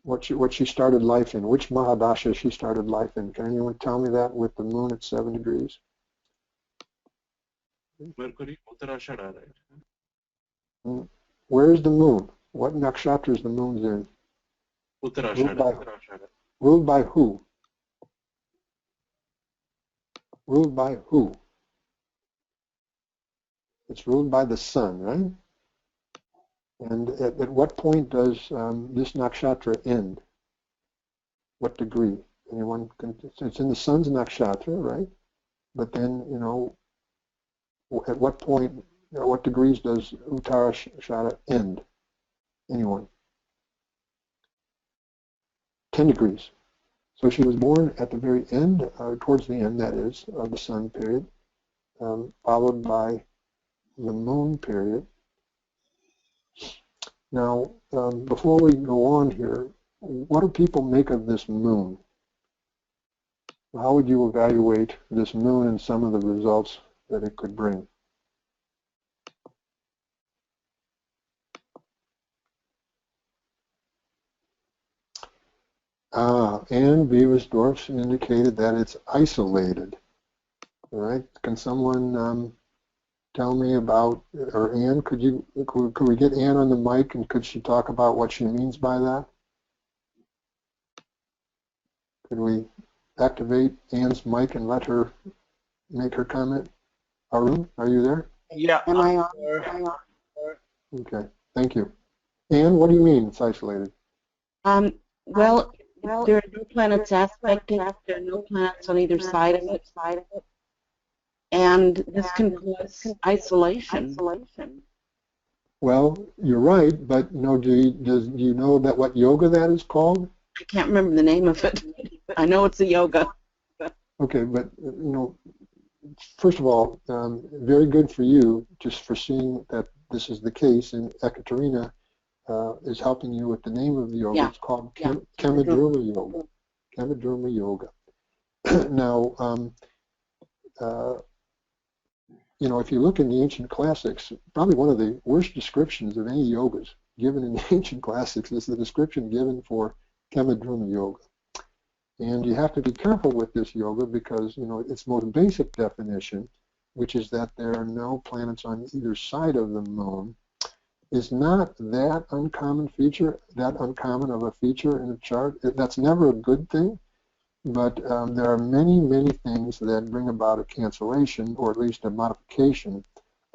what she started life in, which Mahadasha she started life in. Can anyone tell me that with the moon at 7 degrees? Mercury, Uttarashada, right? Where is the moon? What nakshatra is the moon's in? Uttarashada. Ruled by who? Ruled by who? It's ruled by the sun, right? And at what point does this nakshatra end? What degree? Anyone can, it's in the sun's nakshatra, right? But then, you know, at what point, you know, what degrees does Uttarashada end? Anyone? 10 degrees. So she was born at the very end, towards the end, that is, of the sun period, followed by the moon period. Now, before we go on here, what do people make of this moon? How would you evaluate this moon and some of the results that it could bring? Anne Beversdorf indicated that it's isolated. All right. Can someone tell me about, or Anne, could we get Anne on the mic and could she talk about what she means by that? Could we activate Anne's mic and let her make her comment? Arun, are you there? Yeah. Am I on? Okay, thank you. Anne, what do you mean it's isolated? Well, there are no planets aspecting it. There are no planets on either side of it. And this can cause isolation. Well, you're right, but do you know that what yoga that is called? I can't remember the name of it. I know it's a yoga. Okay, but first of all, very good for you just for seeing that this is the case, and Ekaterina is helping you with the name of the yoga. Yeah. It's called Kemadruma yoga. Kemadruma yoga. Now, if you look in the ancient classics, probably one of the worst descriptions of any yogas given in the ancient classics is the description given for Kemadruma yoga. And you have to be careful with this yoga because, its most basic definition, which is that there are no planets on either side of the moon, is not that uncommon of a feature in a chart. That's never a good thing, but there are many, many things that bring about a cancellation, or at least a modification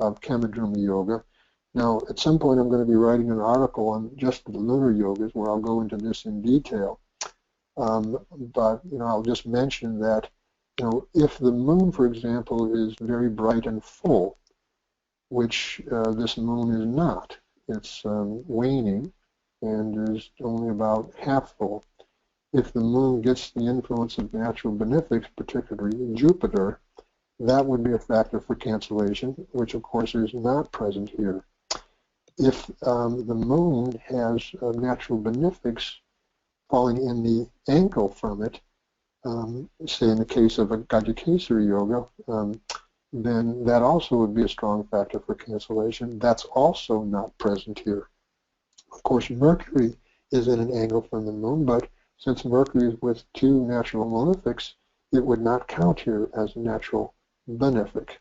of Kemadruma yoga. Now, at some point I'm going to be writing an article on just the lunar yogas where I'll go into this in detail. But I'll just mention that if the moon, for example, is very bright and full, which this moon is not, it's waning and is only about half full. If the moon gets the influence of natural benefics, particularly Jupiter, that would be a factor for cancellation, which of course is not present here. If the moon has natural benefics falling in the angle from it, say in the case of a Gajikesari yoga, then that also would be a strong factor for cancellation. That's also not present here. Of course, Mercury is at an angle from the moon, but since Mercury is with two natural malefics, it would not count here as a natural benefic.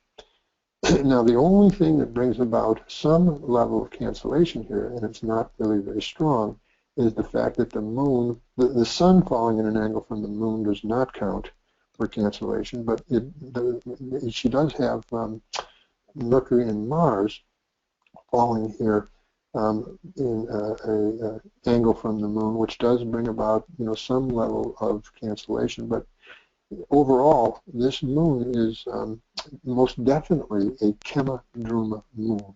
Now, the only thing that brings about some level of cancellation here, and it's not really very strong, is the fact that the moon, the sun falling in an angle from the moon does not count for cancellation, but she does have Mercury and Mars falling here in an angle from the moon, which does bring about some level of cancellation. But overall, this moon is most definitely a Kemadruma moon,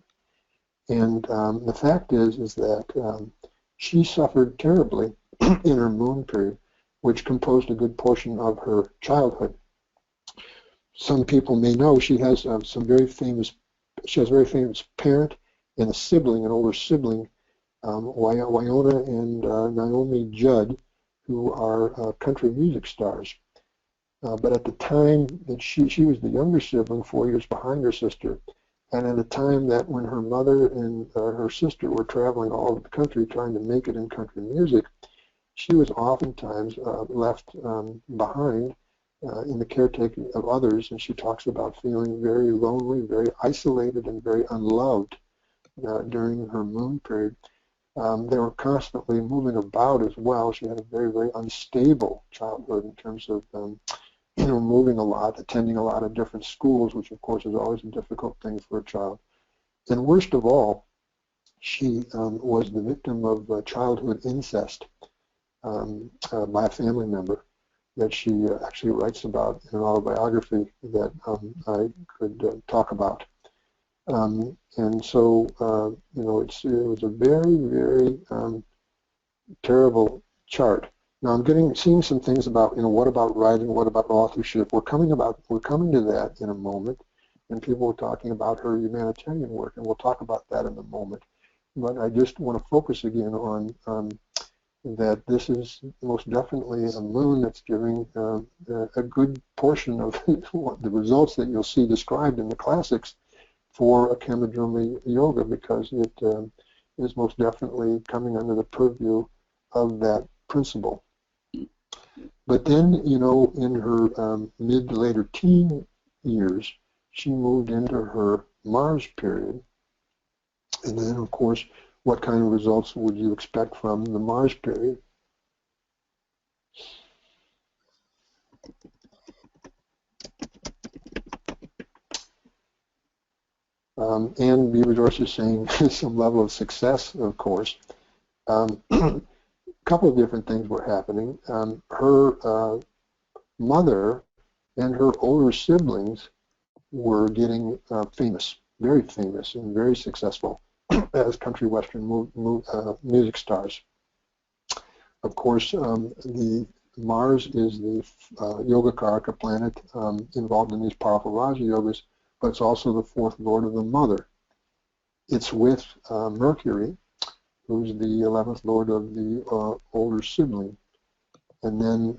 and the fact is that she suffered terribly in her moon period, which composed a good portion of her childhood. Some people may know she has a very famous parent and a sibling, an older sibling, Wyona and Naomi Judd, who are country music stars. But at the time that she was the younger sibling, 4 years behind her sister, and at a time that when her mother and her sister were traveling all over the country trying to make it in country music, she was oftentimes left behind in the caretaking of others, and she talks about feeling very lonely, very isolated, and very unloved during her moon period. They were constantly moving about as well. She had a very, very unstable childhood in terms of moving a lot, attending a lot of different schools, which of course is always a difficult thing for a child. And worst of all, she was the victim of childhood incest by a family member that she actually writes about in an autobiography that I could talk about. And so, it was a very, very terrible chart. Now I'm seeing some things about, what about writing, what about authorship. We're coming to that in a moment, and people were talking about her humanitarian work, and we'll talk about that in a moment. But I just want to focus again on that this is most definitely a moon that's giving a good portion of the results that you'll see described in the classics for a Kemadruma yoga, because it is most definitely coming under the purview of that principle. But then, in her mid to later teen years, she moved into her Mars period. And then, of course, what kind of results would you expect from the Mars period? And Jyotish is saying some level of success, of course. A couple of different things were happening. Her mother and her older siblings were getting famous, very famous and very successful as country western music stars. Of course, the Mars is the Yogacaraka planet involved in these powerful Raja yogas, but it's also the fourth lord of the mother. It's with Mercury, who's the 11th lord of the older sibling. And then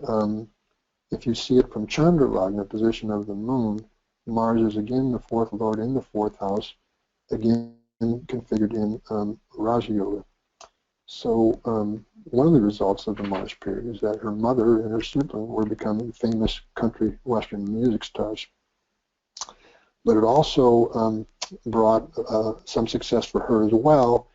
if you see it from Chandra Lagna, position of the moon, Mars is again the fourth lord in the fourth house, again configured in Raja Yoga. So one of the results of the Mars period is that her mother and her sibling were becoming famous country western music stars. But it also brought some success for her as well.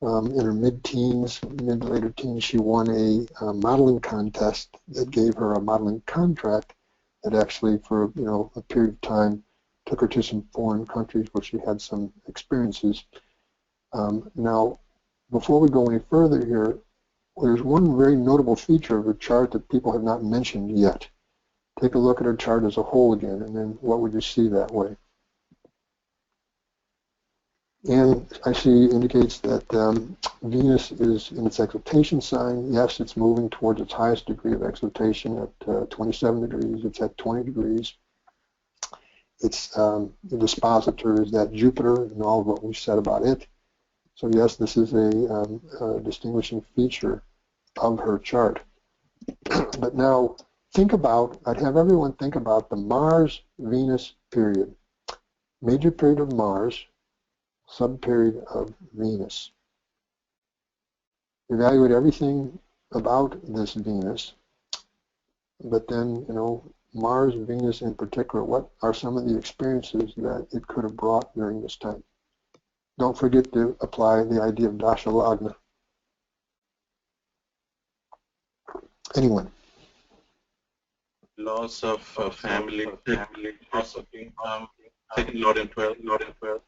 In her mid-teens, mid to later teens, she won a modeling contest that gave her a modeling contract that actually, for a period of time, took her to some foreign countries where she had some experiences. Now, before we go any further here, there's one very notable feature of her chart that people have not mentioned yet. Take a look at her chart as a whole again, and then what would you see that way? And I see indicates that Venus is in its exaltation sign. Yes, it's moving towards its highest degree of exaltation at 27 degrees. It's at 20 degrees. It's the dispositor is that Jupiter and all of what we said about it. So yes, this is a distinguishing feature of her chart. But now I'd have everyone think about the Mars-Venus period. Major period of Mars, subperiod of Venus. Evaluate everything about this Venus, but then, Mars, Venus in particular, what are some of the experiences that it could have brought during this time? Don't forget to apply the idea of dasha lagna. Anyone? Loss of family, loss of income, second lord and 12th,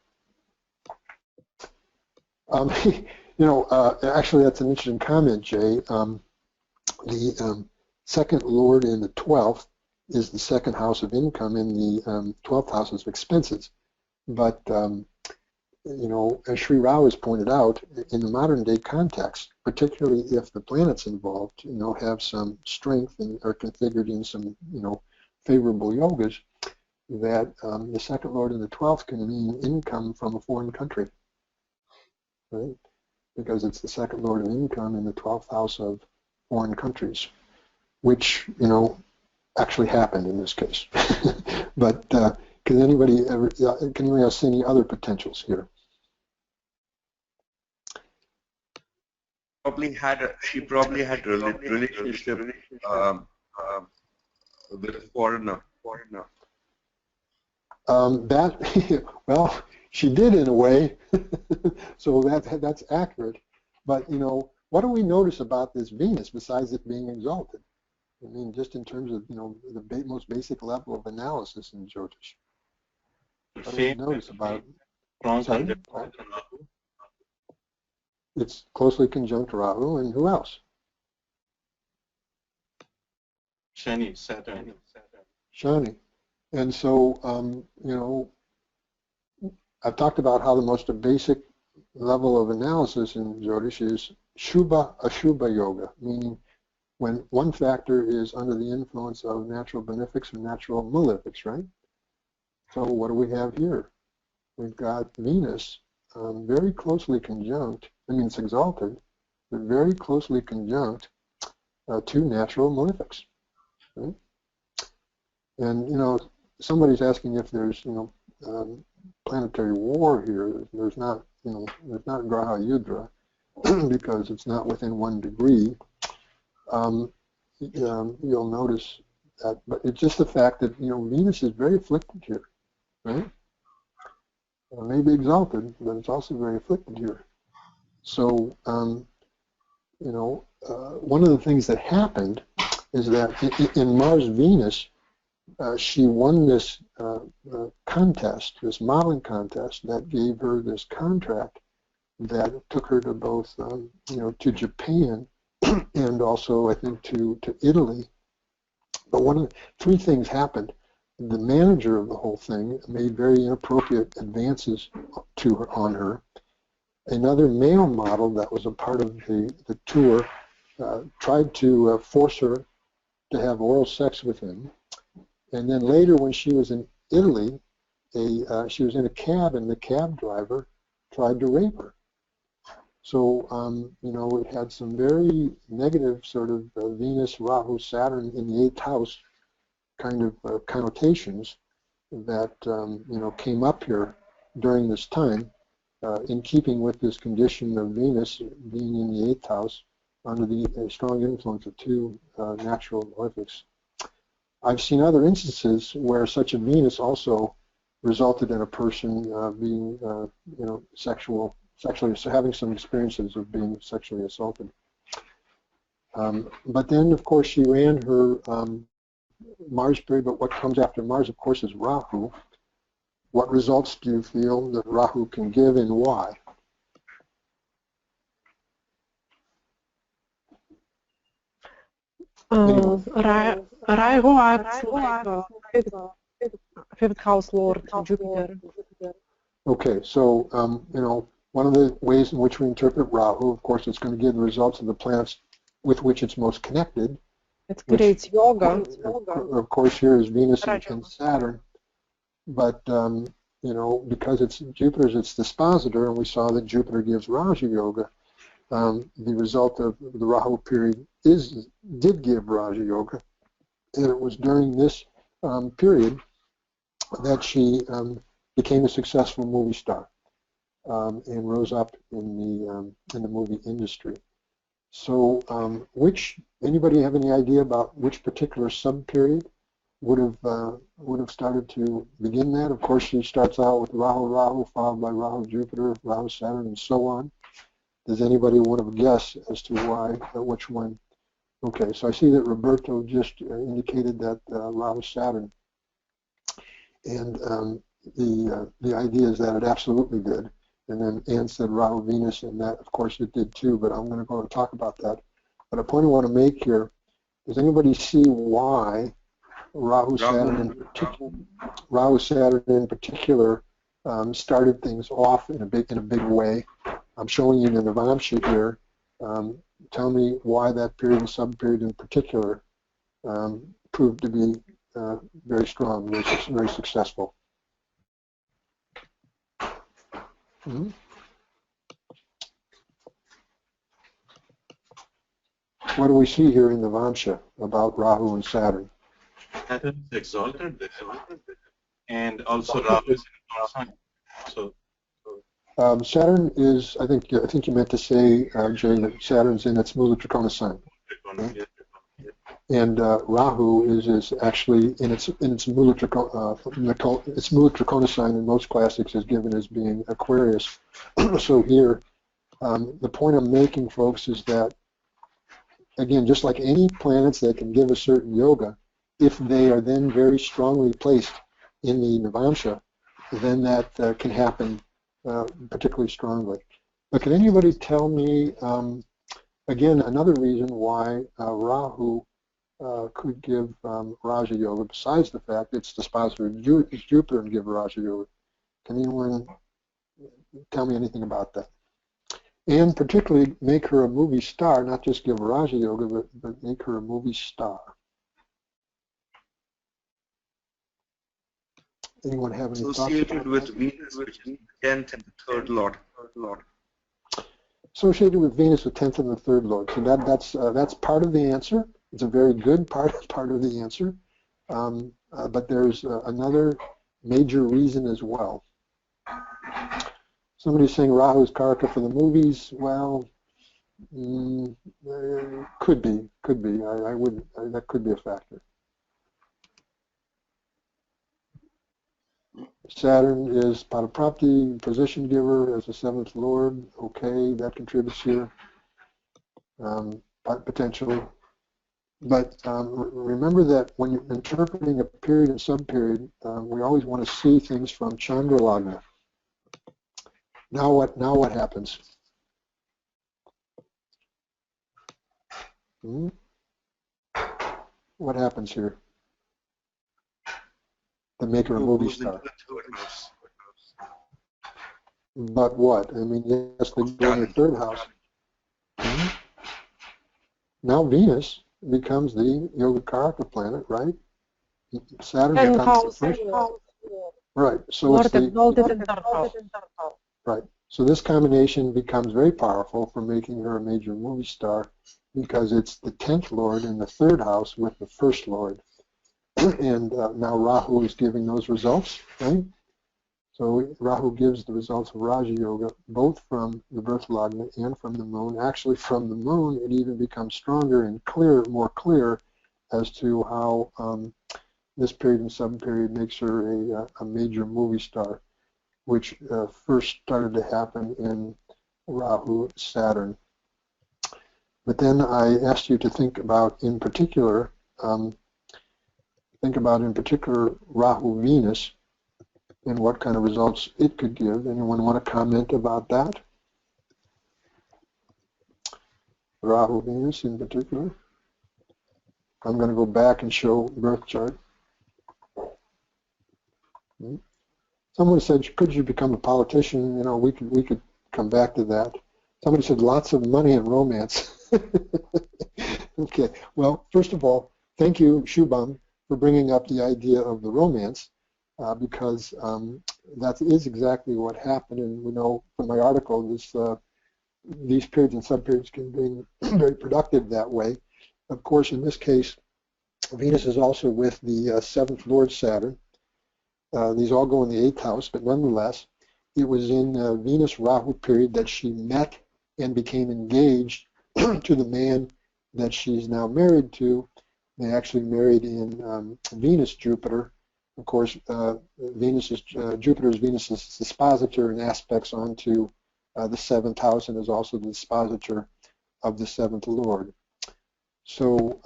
Actually, that's an interesting comment, Jay. The second lord in the 12th is the second house of income in the 12th house of expenses. But, as Sri Rao has pointed out, in the modern day context, particularly if the planets involved, have some strength and are configured in some, favorable yogas, that the second lord in the 12th can mean income from a foreign country. Right? Because it's the second lord of income in the 12th house of foreign countries, which, actually happened in this case. But can anybody else see any other potentials here? She probably had relationship with a foreigner. Well, she did in a way, so that's accurate. But what do we notice about this Venus besides it being exalted? I mean, just in terms of the most basic level of analysis in Jyotish. What do we notice about it? Sorry? It's closely conjunct Rahu, and who else? Shani, Saturn. Shani. And so, I've talked about how the most basic level of analysis in Jyotish is Shubha Ashubha Yoga, meaning when one factor is under the influence of natural benefics or natural malefics, right? So what do we have here? We've got Venus very closely conjunct, I mean it's exalted, but very closely conjunct to natural malefics. Right? And, you know, somebody's asking if there's, you know, planetary war here. There's not, you know, there's not Graha-Yudra because it's not within 1 degree. You'll notice that, but it's just the fact that, you know, Venus is very afflicted here, right? Maybe exalted, but it's also very afflicted here. So, you know, one of the things that happened is that in Mars-Venus, she won this contest, this modeling contest that gave her this contract that took her to both, you know, to Japan and also, I think, to Italy. But one of 3 things happened. The manager of the whole thing made very inappropriate advances to her, on her. Another male model that was a part of the tour tried to force her to have oral sex with him. And then later when she was in Italy, she was in a cab and the cab driver tried to rape her. So, you know, it had some very negative sort of Venus, Rahu, Saturn in the 8th house kind of connotations that, you know, came up here during this time in keeping with this condition of Venus being in the 8th house under the strong influence of 2 natural malefics. I've seen other instances where such a Venus also resulted in a person being, you know, sexually having some experiences of being sexually assaulted. But then, of course, she ran her Mars period, but what comes after Mars, of course, is Rahu. What results do you feel that Rahu can give and why? Rahu acts like a fifth house lord, Jupiter. Okay, so you know, one of the ways in which we interpret Rahu, of course, it's going to give the results of the planets with which it's most connected. It creates yoga. Of course, here is Venus and Saturn, but you know, because it's Jupiter's, it's dispositor, and we saw that Jupiter gives Raja Yoga. The result of the Rahu period did give Raja Yoga, and it was during this period that she became a successful movie star and rose up in the movie industry. So, anybody have any idea about which particular sub-period would have started to begin that? Of course, she starts out with Rahu, followed by Rahu Jupiter, Rahu Saturn, and so on. Does anybody want to guess as to why, which one? Okay, so I see that Roberto just indicated that Rahu Saturn, and the idea is that it absolutely did. And then Anne said Rahu Venus, and that, of course, it did too, but I'm going to go and talk about that. But a point I want to make here, does anybody see why Rahu Saturn in particular started things off in a big way? I'm showing you the Navamsha here. Tell me why that period and sub-period in particular proved to be very strong, very successful. Mm-hmm. What do we see here in the Vamsha about Rahu and Saturn? Saturn is exalted, and also Rahu is in sign. So Saturn is, I think you meant to say, Jay, that Saturn's in its Mula Trikona sign. Okay? And Rahu is actually in its Mula Trikona sign in most classics is given as being Aquarius. So here, the point I'm making, folks, is that, again, just like any planets that can give a certain yoga, if they are then very strongly placed in the Navamsha, then that can happen particularly strongly. But can anybody tell me, again, another reason why Rahu could give Raja Yoga, besides the fact it's dispositor of Jupiter and give Raja Yoga? Can anyone tell me anything about that? and particularly make her a movie star, not just give Raja Yoga, but make her a movie star. Anyone have any Associated thoughts? with Venus, which is the 10th and the 3rd Lord. Associated with Venus with 10th and the 3rd Lord. So that's part of the answer. It's a very good part of the answer. But there's another major reason as well. Somebody's saying Rahu is Karaka for the movies. Well, could be. I wouldn't. That could be a factor. Saturn is Padaprapti, position giver as the 7th Lord. Okay, that contributes here, potentially. But remember that when you're interpreting a period and subperiod, we always want to see things from Chandra Lagna. Now what happens? What happens here? To make her a movie star. But what? I mean, yes, they go in the 3rd house. Now Venus becomes the Yogacaraka planet, right? Saturn becomes the 1st house. Right. So it's right. So this combination becomes very powerful for making her a major movie star because it's the 10th Lord in the 3rd house with the 1st Lord. And now Rahu is giving those results, right? So Rahu gives the results of Raja Yoga both from the birth lagna and from the moon. Actually, from the moon, it even becomes stronger and more clear as to how this period and subperiod makes her a major movie star, which first started to happen in Rahu Saturn. But then I asked you to think about, in particular, Rahu Venus and what kind of results it could give. Anyone want to comment about that? Rahu Venus in particular. I'm going to go back and show birth chart. Someone said, could you become a politician? You know, we could come back to that. Somebody said lots of money and romance. Okay, well, first of all, thank you, Shubham, for bringing up the idea of the romance, because that is exactly what happened. And we know from my article, these periods and subperiods can be very productive that way. Of course, in this case, Venus is also with the 7th Lord Saturn. These all go in the 8th house, but nonetheless, it was in Venus-Rahu period that she met and became engaged to the man that she's now married to. They actually married in Venus-Jupiter. Of course, Jupiter is Venus's dispositor and aspects onto the 7th house and is also the dispositor of the 7th Lord. So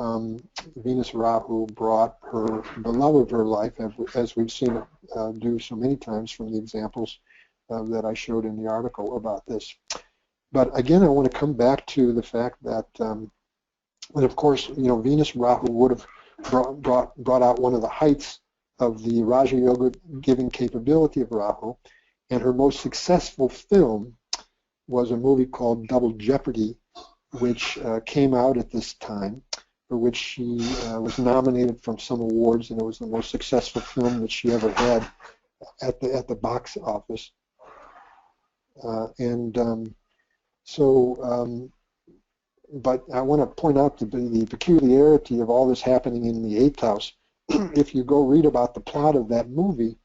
Venus-Rahu brought the love of her life, as we've seen it do so many times from the examples that I showed in the article about this. But again, I want to come back to the fact that, of course, Venus-Rahu would have brought out one of the heights of the Raja Yoga giving capability of Rahu, and her most successful film was a movie called Double Jeopardy, which came out at this time, for which she was nominated from some awards, and it was the most successful film that she ever had at the box office. But I want to point out the peculiarity of all this happening in the 8th house. If you go read about the plot of that movie,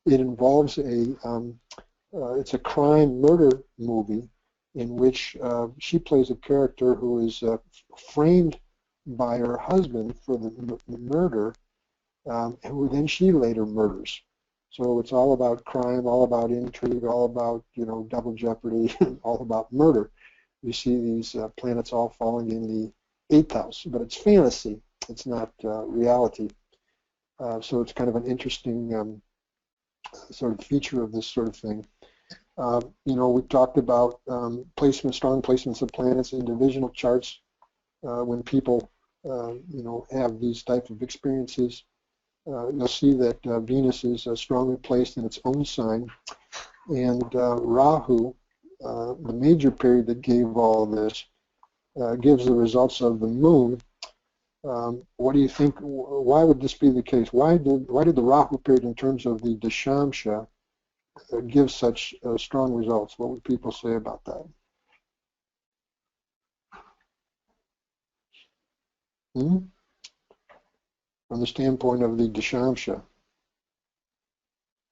it involves it's a crime murder movie in which she plays a character who is framed by her husband for the murder, who then she later murders. So it's all about crime, all about intrigue, all about double jeopardy, all about murder. You see these planets all falling in the 8th house, but it's fantasy. It's not reality. So it's kind of an interesting sort of feature of this sort of thing. We talked about strong placements of planets in divisional charts when people, have these types of experiences. You'll see that Venus is strongly placed in its own sign, and Rahu the major period that gave all this, gives the results of the moon. What do you think? Why would this be the case? Why did the Rahu period, in terms of the dashamsha, give such strong results? What would people say about that? From the standpoint of the dashamsha.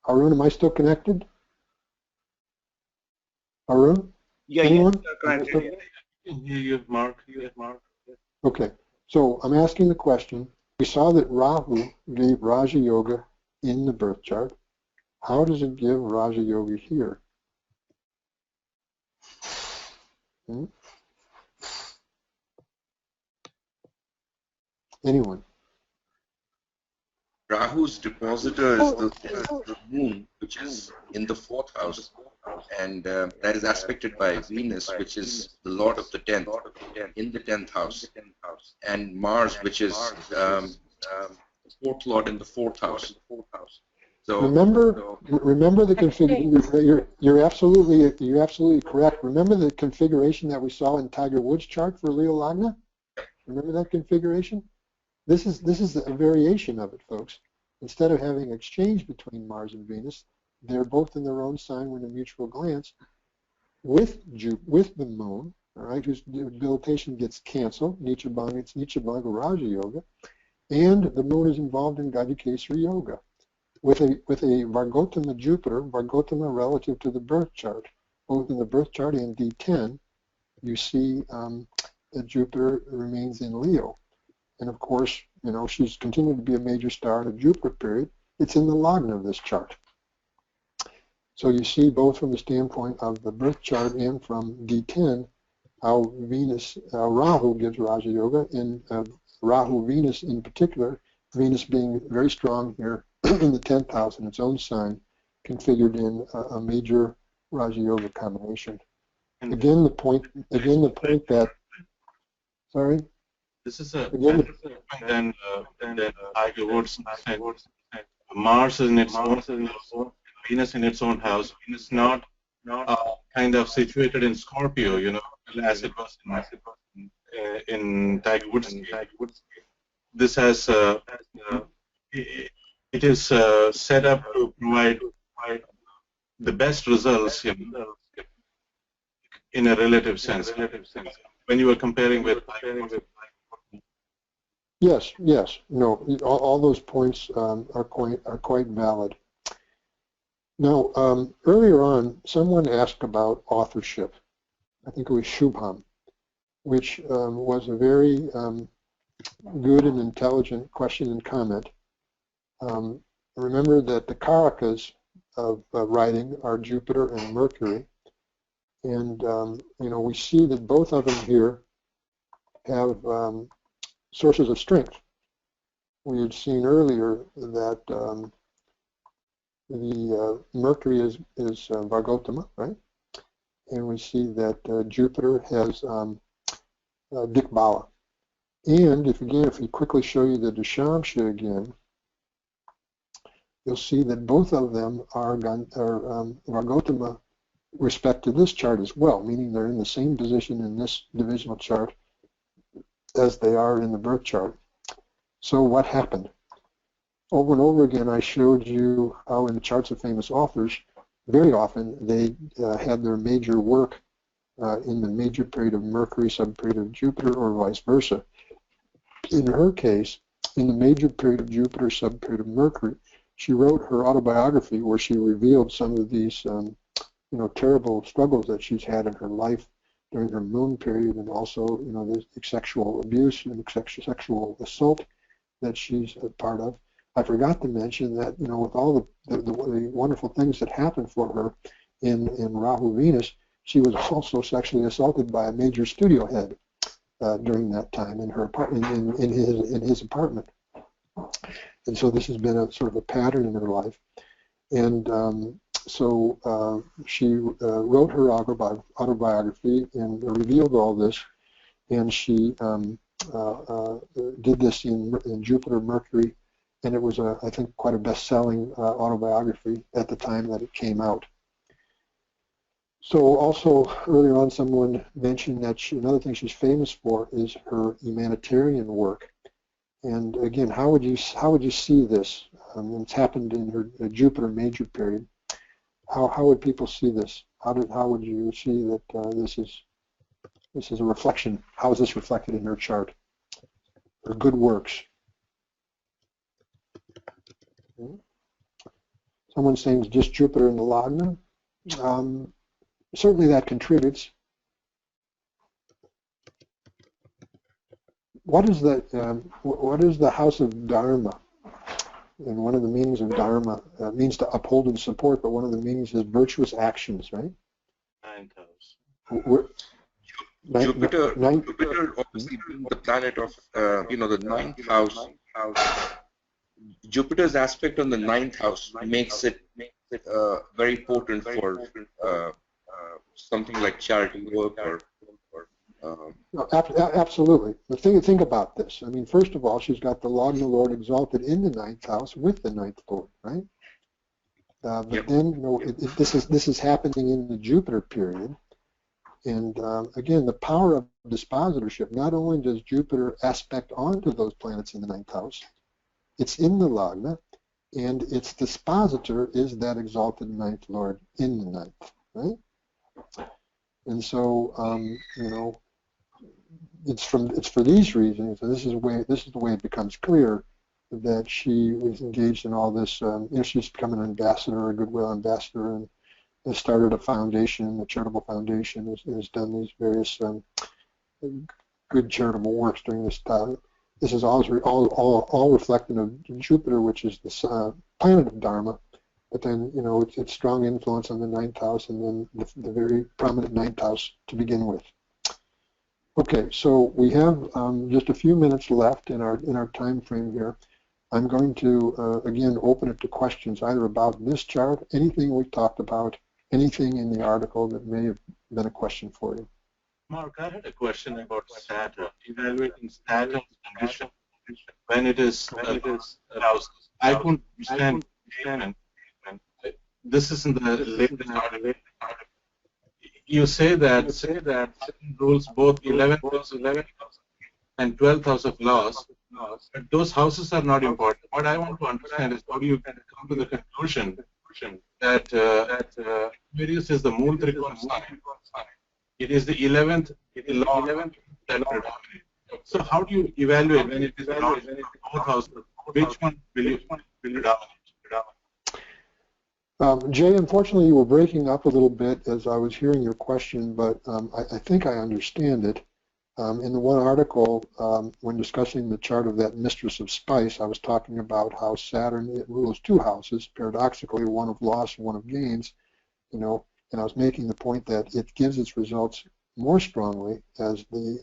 Arun, am I still connected? Arun? Yeah, Anyone? you're connected. You have Mark. Okay, so I'm asking the question. We saw that Rahu gave Raja Yoga in the birth chart. How does it give Raja Yoga here? Anyone? Rahu's depositor is the moon, which is in the 4th house, and that is aspected by Venus, which is the lord of the 10th, in the 10th house, and Mars, which is the 4th lord in the 4th house. So remember the configuration. You're absolutely correct. Remember the configuration that we saw in Tiger Woods' chart for Leo Lagna? Remember that configuration? This is a variation of it, folks. Instead of having exchange between Mars and Venus, they're both in their own sign when a mutual glance with the moon, all right, whose debilitation gets canceled. It's Nichabanga Raja Yoga, and the moon is involved in Gajikesari Yoga with a Vargotama Jupiter, Vargotama relative to the birth chart. Both in the birth chart and D10, you see that Jupiter remains in Leo. And of course, you know, she's continued to be a major star in the Jupiter period. It's in the Lagna of this chart. So you see both from the standpoint of the birth chart and from D10 how Rahu gives Raja Yoga, and Rahu Venus in particular, Venus being very strong here in the 10th house in its own sign, configured in a major Raja Yoga combination. Again, the point that, sorry? This is a better than Tiger Woods. Mars is in its own house, Venus in its own house. Venus not kind of situated in Scorpio, you know, as it was in Tiger Woods. This has it is set up to provide the best results, you know, in a relative sense. When you were comparing with Yes, no, all those points are quite valid. Now, earlier on, someone asked about authorship. I think it was Shubham, which was a very good and intelligent question and comment. Remember that the karakas of writing are Jupiter and Mercury, and you know, we see that both of them here have sources of strength. We had seen earlier that the Mercury is Vargotama, right? And we see that Jupiter has Dikbala. And if we quickly show you the Dashamsha again, you'll see that both of them are Vargotama respect to this chart as well, meaning they're in the same position in this divisional chart as they are in the birth chart. So what happened? Over and over again, I showed you how in the charts of famous authors, very often they had their major work in the major period of Mercury, sub-period of Jupiter, or vice versa. In her case, in the major period of Jupiter, sub-period of Mercury, she wrote her autobiography where she revealed some of these you know, terrible struggles that she's had in her life during her moon period, and also, you know, the sexual abuse and sexual assault that she's a part of. I forgot to mention that, you know, with all the wonderful things that happened for her in Rahu Venus, she was also sexually assaulted by a major studio head during that time in her apartment, in his apartment. And so this has been a sort of a pattern in her life. And so she wrote her autobiography and revealed all this, and she did this in Jupiter, Mercury, and it was, I think, quite a best-selling autobiography at the time that it came out. So also earlier on, someone mentioned that another thing she's famous for is her humanitarian work. And again, how would you see this? It's happened in her Jupiter major period. How would people see this? How would you see that this is a reflection? How is this reflected in her chart? Her good works. Okay. Someone's saying it's just Jupiter in the Lagna. Certainly that contributes. What is the house of Dharma? And one of the meanings of Dharma means to uphold and support, but one of the meanings is virtuous actions, right? Ninth house. Jupiter obviously being the planet of, the ninth house. Jupiter's aspect on the ninth house makes it very potent for something like charity work or No, absolutely. But think about this. I mean, first of all, she's got the Lagna Lord exalted in the ninth house with the ninth Lord, right? But then, this is happening in the Jupiter period. And again, the power of dispositorship, not only does Jupiter aspect onto those planets in the ninth house, it's in the Lagna, and its dispositor is that exalted ninth Lord in the ninth, right? And so, it's for these reasons, and this is the way it becomes clear that she was engaged in all this. She's become an ambassador, a goodwill ambassador, and has started a foundation, a charitable foundation, has done these various good charitable works during this time. This is all reflective of Jupiter, which is the planet of Dharma. But then, it's strong influence on the ninth house, and then the very prominent ninth house to begin with. Okay, so we have just a few minutes left in our time frame here. I'm going to again open it to questions either about this chart, anything we've talked about, anything in the article that may have been a question for you. Mark, I had a question about Saturn. Evaluating Saturn's condition when it is aroused. I couldn't understand. This is in the latest article. You say that Saturn rules both 11th house and 12th house of laws, but those houses are not important. What I want to understand is how do you come to the conclusion that Aquarius is the moon trikona sign. It is the 11th law that predominates. So how do you evaluate when it is both houses? Which one will you predominate? Jay, unfortunately, you were breaking up a little bit as I was hearing your question, but I think I understand it. In the one article, when discussing the chart of that mistress of spice, I was talking about how Saturn, it rules two houses, paradoxically, one of loss and one of gains, and I was making the point that it gives its results more strongly as the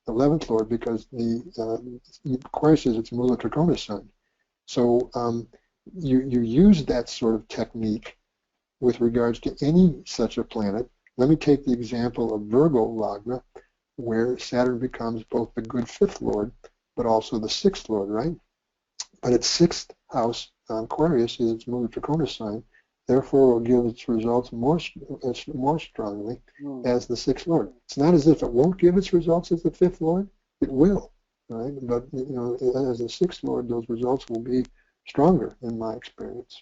11th Lord because the Aquarius is its Mula Trikona sign. So you use that sort of technique with regards to any such a planet. Let me take the example of Virgo Lagna, where Saturn becomes both the good 5th Lord, but also the 6th Lord, right? But its 6th house, Aquarius, is its Mula Trikona sign, therefore will give its results more strongly as the 6th Lord. It's not as if it won't give its results as the 5th Lord, it will, right? But as the 6th Lord, those results will be stronger in my experience.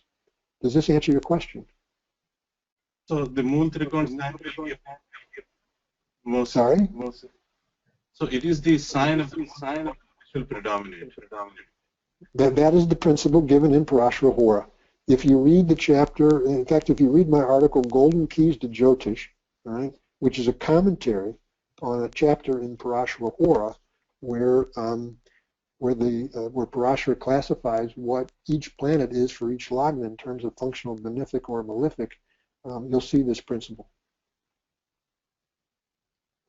Does this answer your question? So the moon trikona sign will give most. Sorry? So it is the sign of which will predominate. That is the principle given in Parashara Hora. If you read the chapter, in fact, if you read my article, Golden Keys to Jyotish, right, which is a commentary on a chapter in Parashara Hora where Parashara classifies what each planet is for each lagna in terms of functional benefic or malefic, you'll see this principle.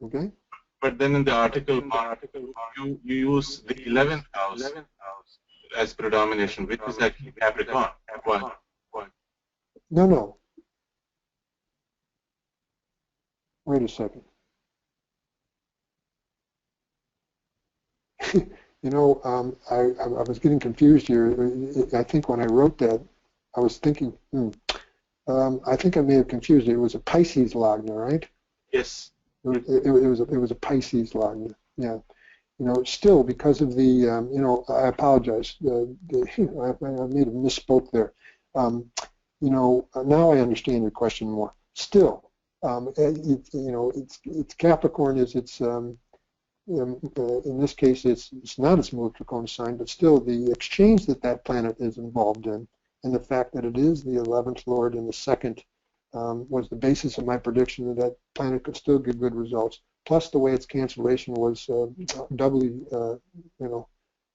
Okay? But then in the article, you use the 11th house as predomination, which is actually Capricorn. Why? No. Wait a second. I was getting confused here. I think when I wrote that, I was thinking, I think I may have confused it. It was a Pisces Lagna, right? Yes. It was a Pisces Lagna. Yeah. You know, still because of the, you know, I apologize. I may have misspoke there. You know, now I understand your question more. Still, you know, it's Capricorn is its, in this case, it's not a smooth Trikona sign, but still the exchange that that planet is involved in, and the fact that it is the 11th Lord and the second was the basis of my prediction that that planet could still give good results. Plus the way its cancellation was doubly, you know,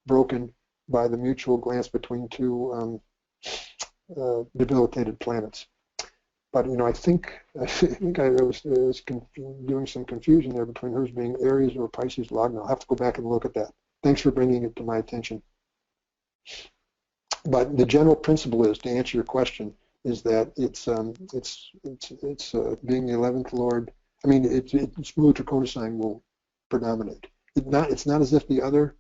broken by the mutual glance between two debilitated planets. But you know, I think I was doing some confusion there between hers being Aries or Pisces Lagna. I'll have to go back and look at that. Thanks for bringing it to my attention. But the general principle is, to answer your question, is that it's being the 11th Lord. I mean, it's smooth Trikona sign will predominate. It's not as if the other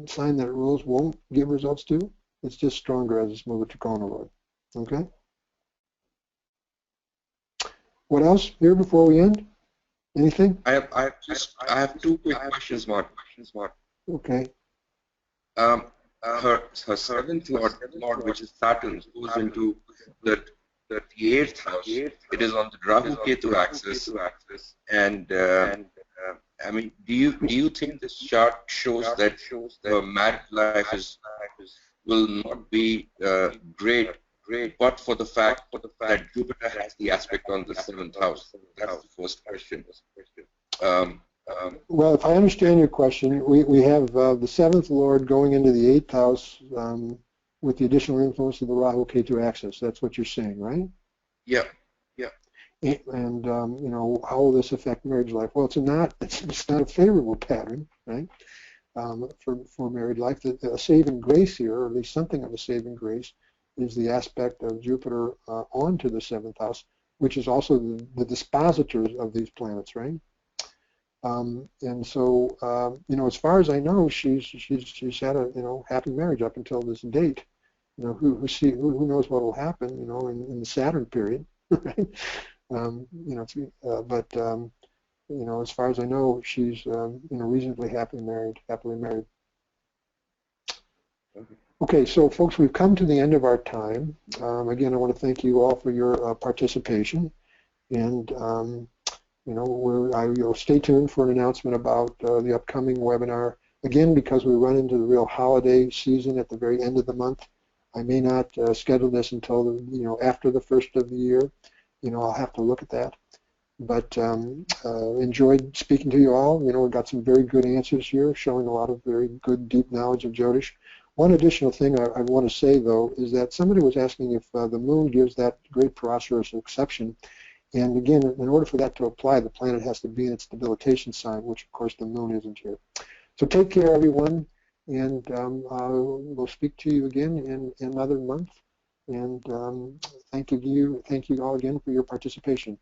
sign that it rules won't give results to. It's just stronger as a smooth Trikona Lord. Okay. What else here before we end? Anything? I have two quick questions, Mark. Okay. Her seventh Lord, which is Saturn, goes into the 8th house. It is on the Rahu-Ketu axis, and I mean, do you think this chart shows that her married life will not be great, but for the fact that Jupiter has the aspect on the 7th house? That's the first question. Well, if I understand your question, we have the 7th Lord going into the 8th house with the additional influence of the Rahu-Ketu axis. That's what you're saying, right? Yeah. And you know, how will this affect marriage life? Well, it's not a favorable pattern, right? For married life, a saving grace here, or at least something of a saving grace, is the aspect of Jupiter onto the 7th house, which is also the dispositors of these planets, right? And so, you know, as far as I know, she's had a, you know, happy marriage up until this date. You know, who knows what will happen, you know, in the Saturn period, right? You know, you know, as far as I know, she's you know, reasonably happily married. Okay, so folks, we've come to the end of our time. Again, I want to thank you all for your participation, and you know, you'll stay tuned for an announcement about the upcoming webinar. Again, because we run into the real holiday season at the very end of the month, I may not schedule this until you know, after the first of the year. You know, I'll have to look at that. But enjoyed speaking to you all. You know, we got some very good answers here, showing a lot of very good, deep knowledge of Jyotish. One additional thing I want to say, though, is that somebody was asking if the moon gives that great Parasaurus exception. And again, in order for that to apply, the planet has to be in its debilitation sign, which, of course, the moon isn't here. So take care, everyone, and we'll speak to you again in another month. And thank you all again for your participation.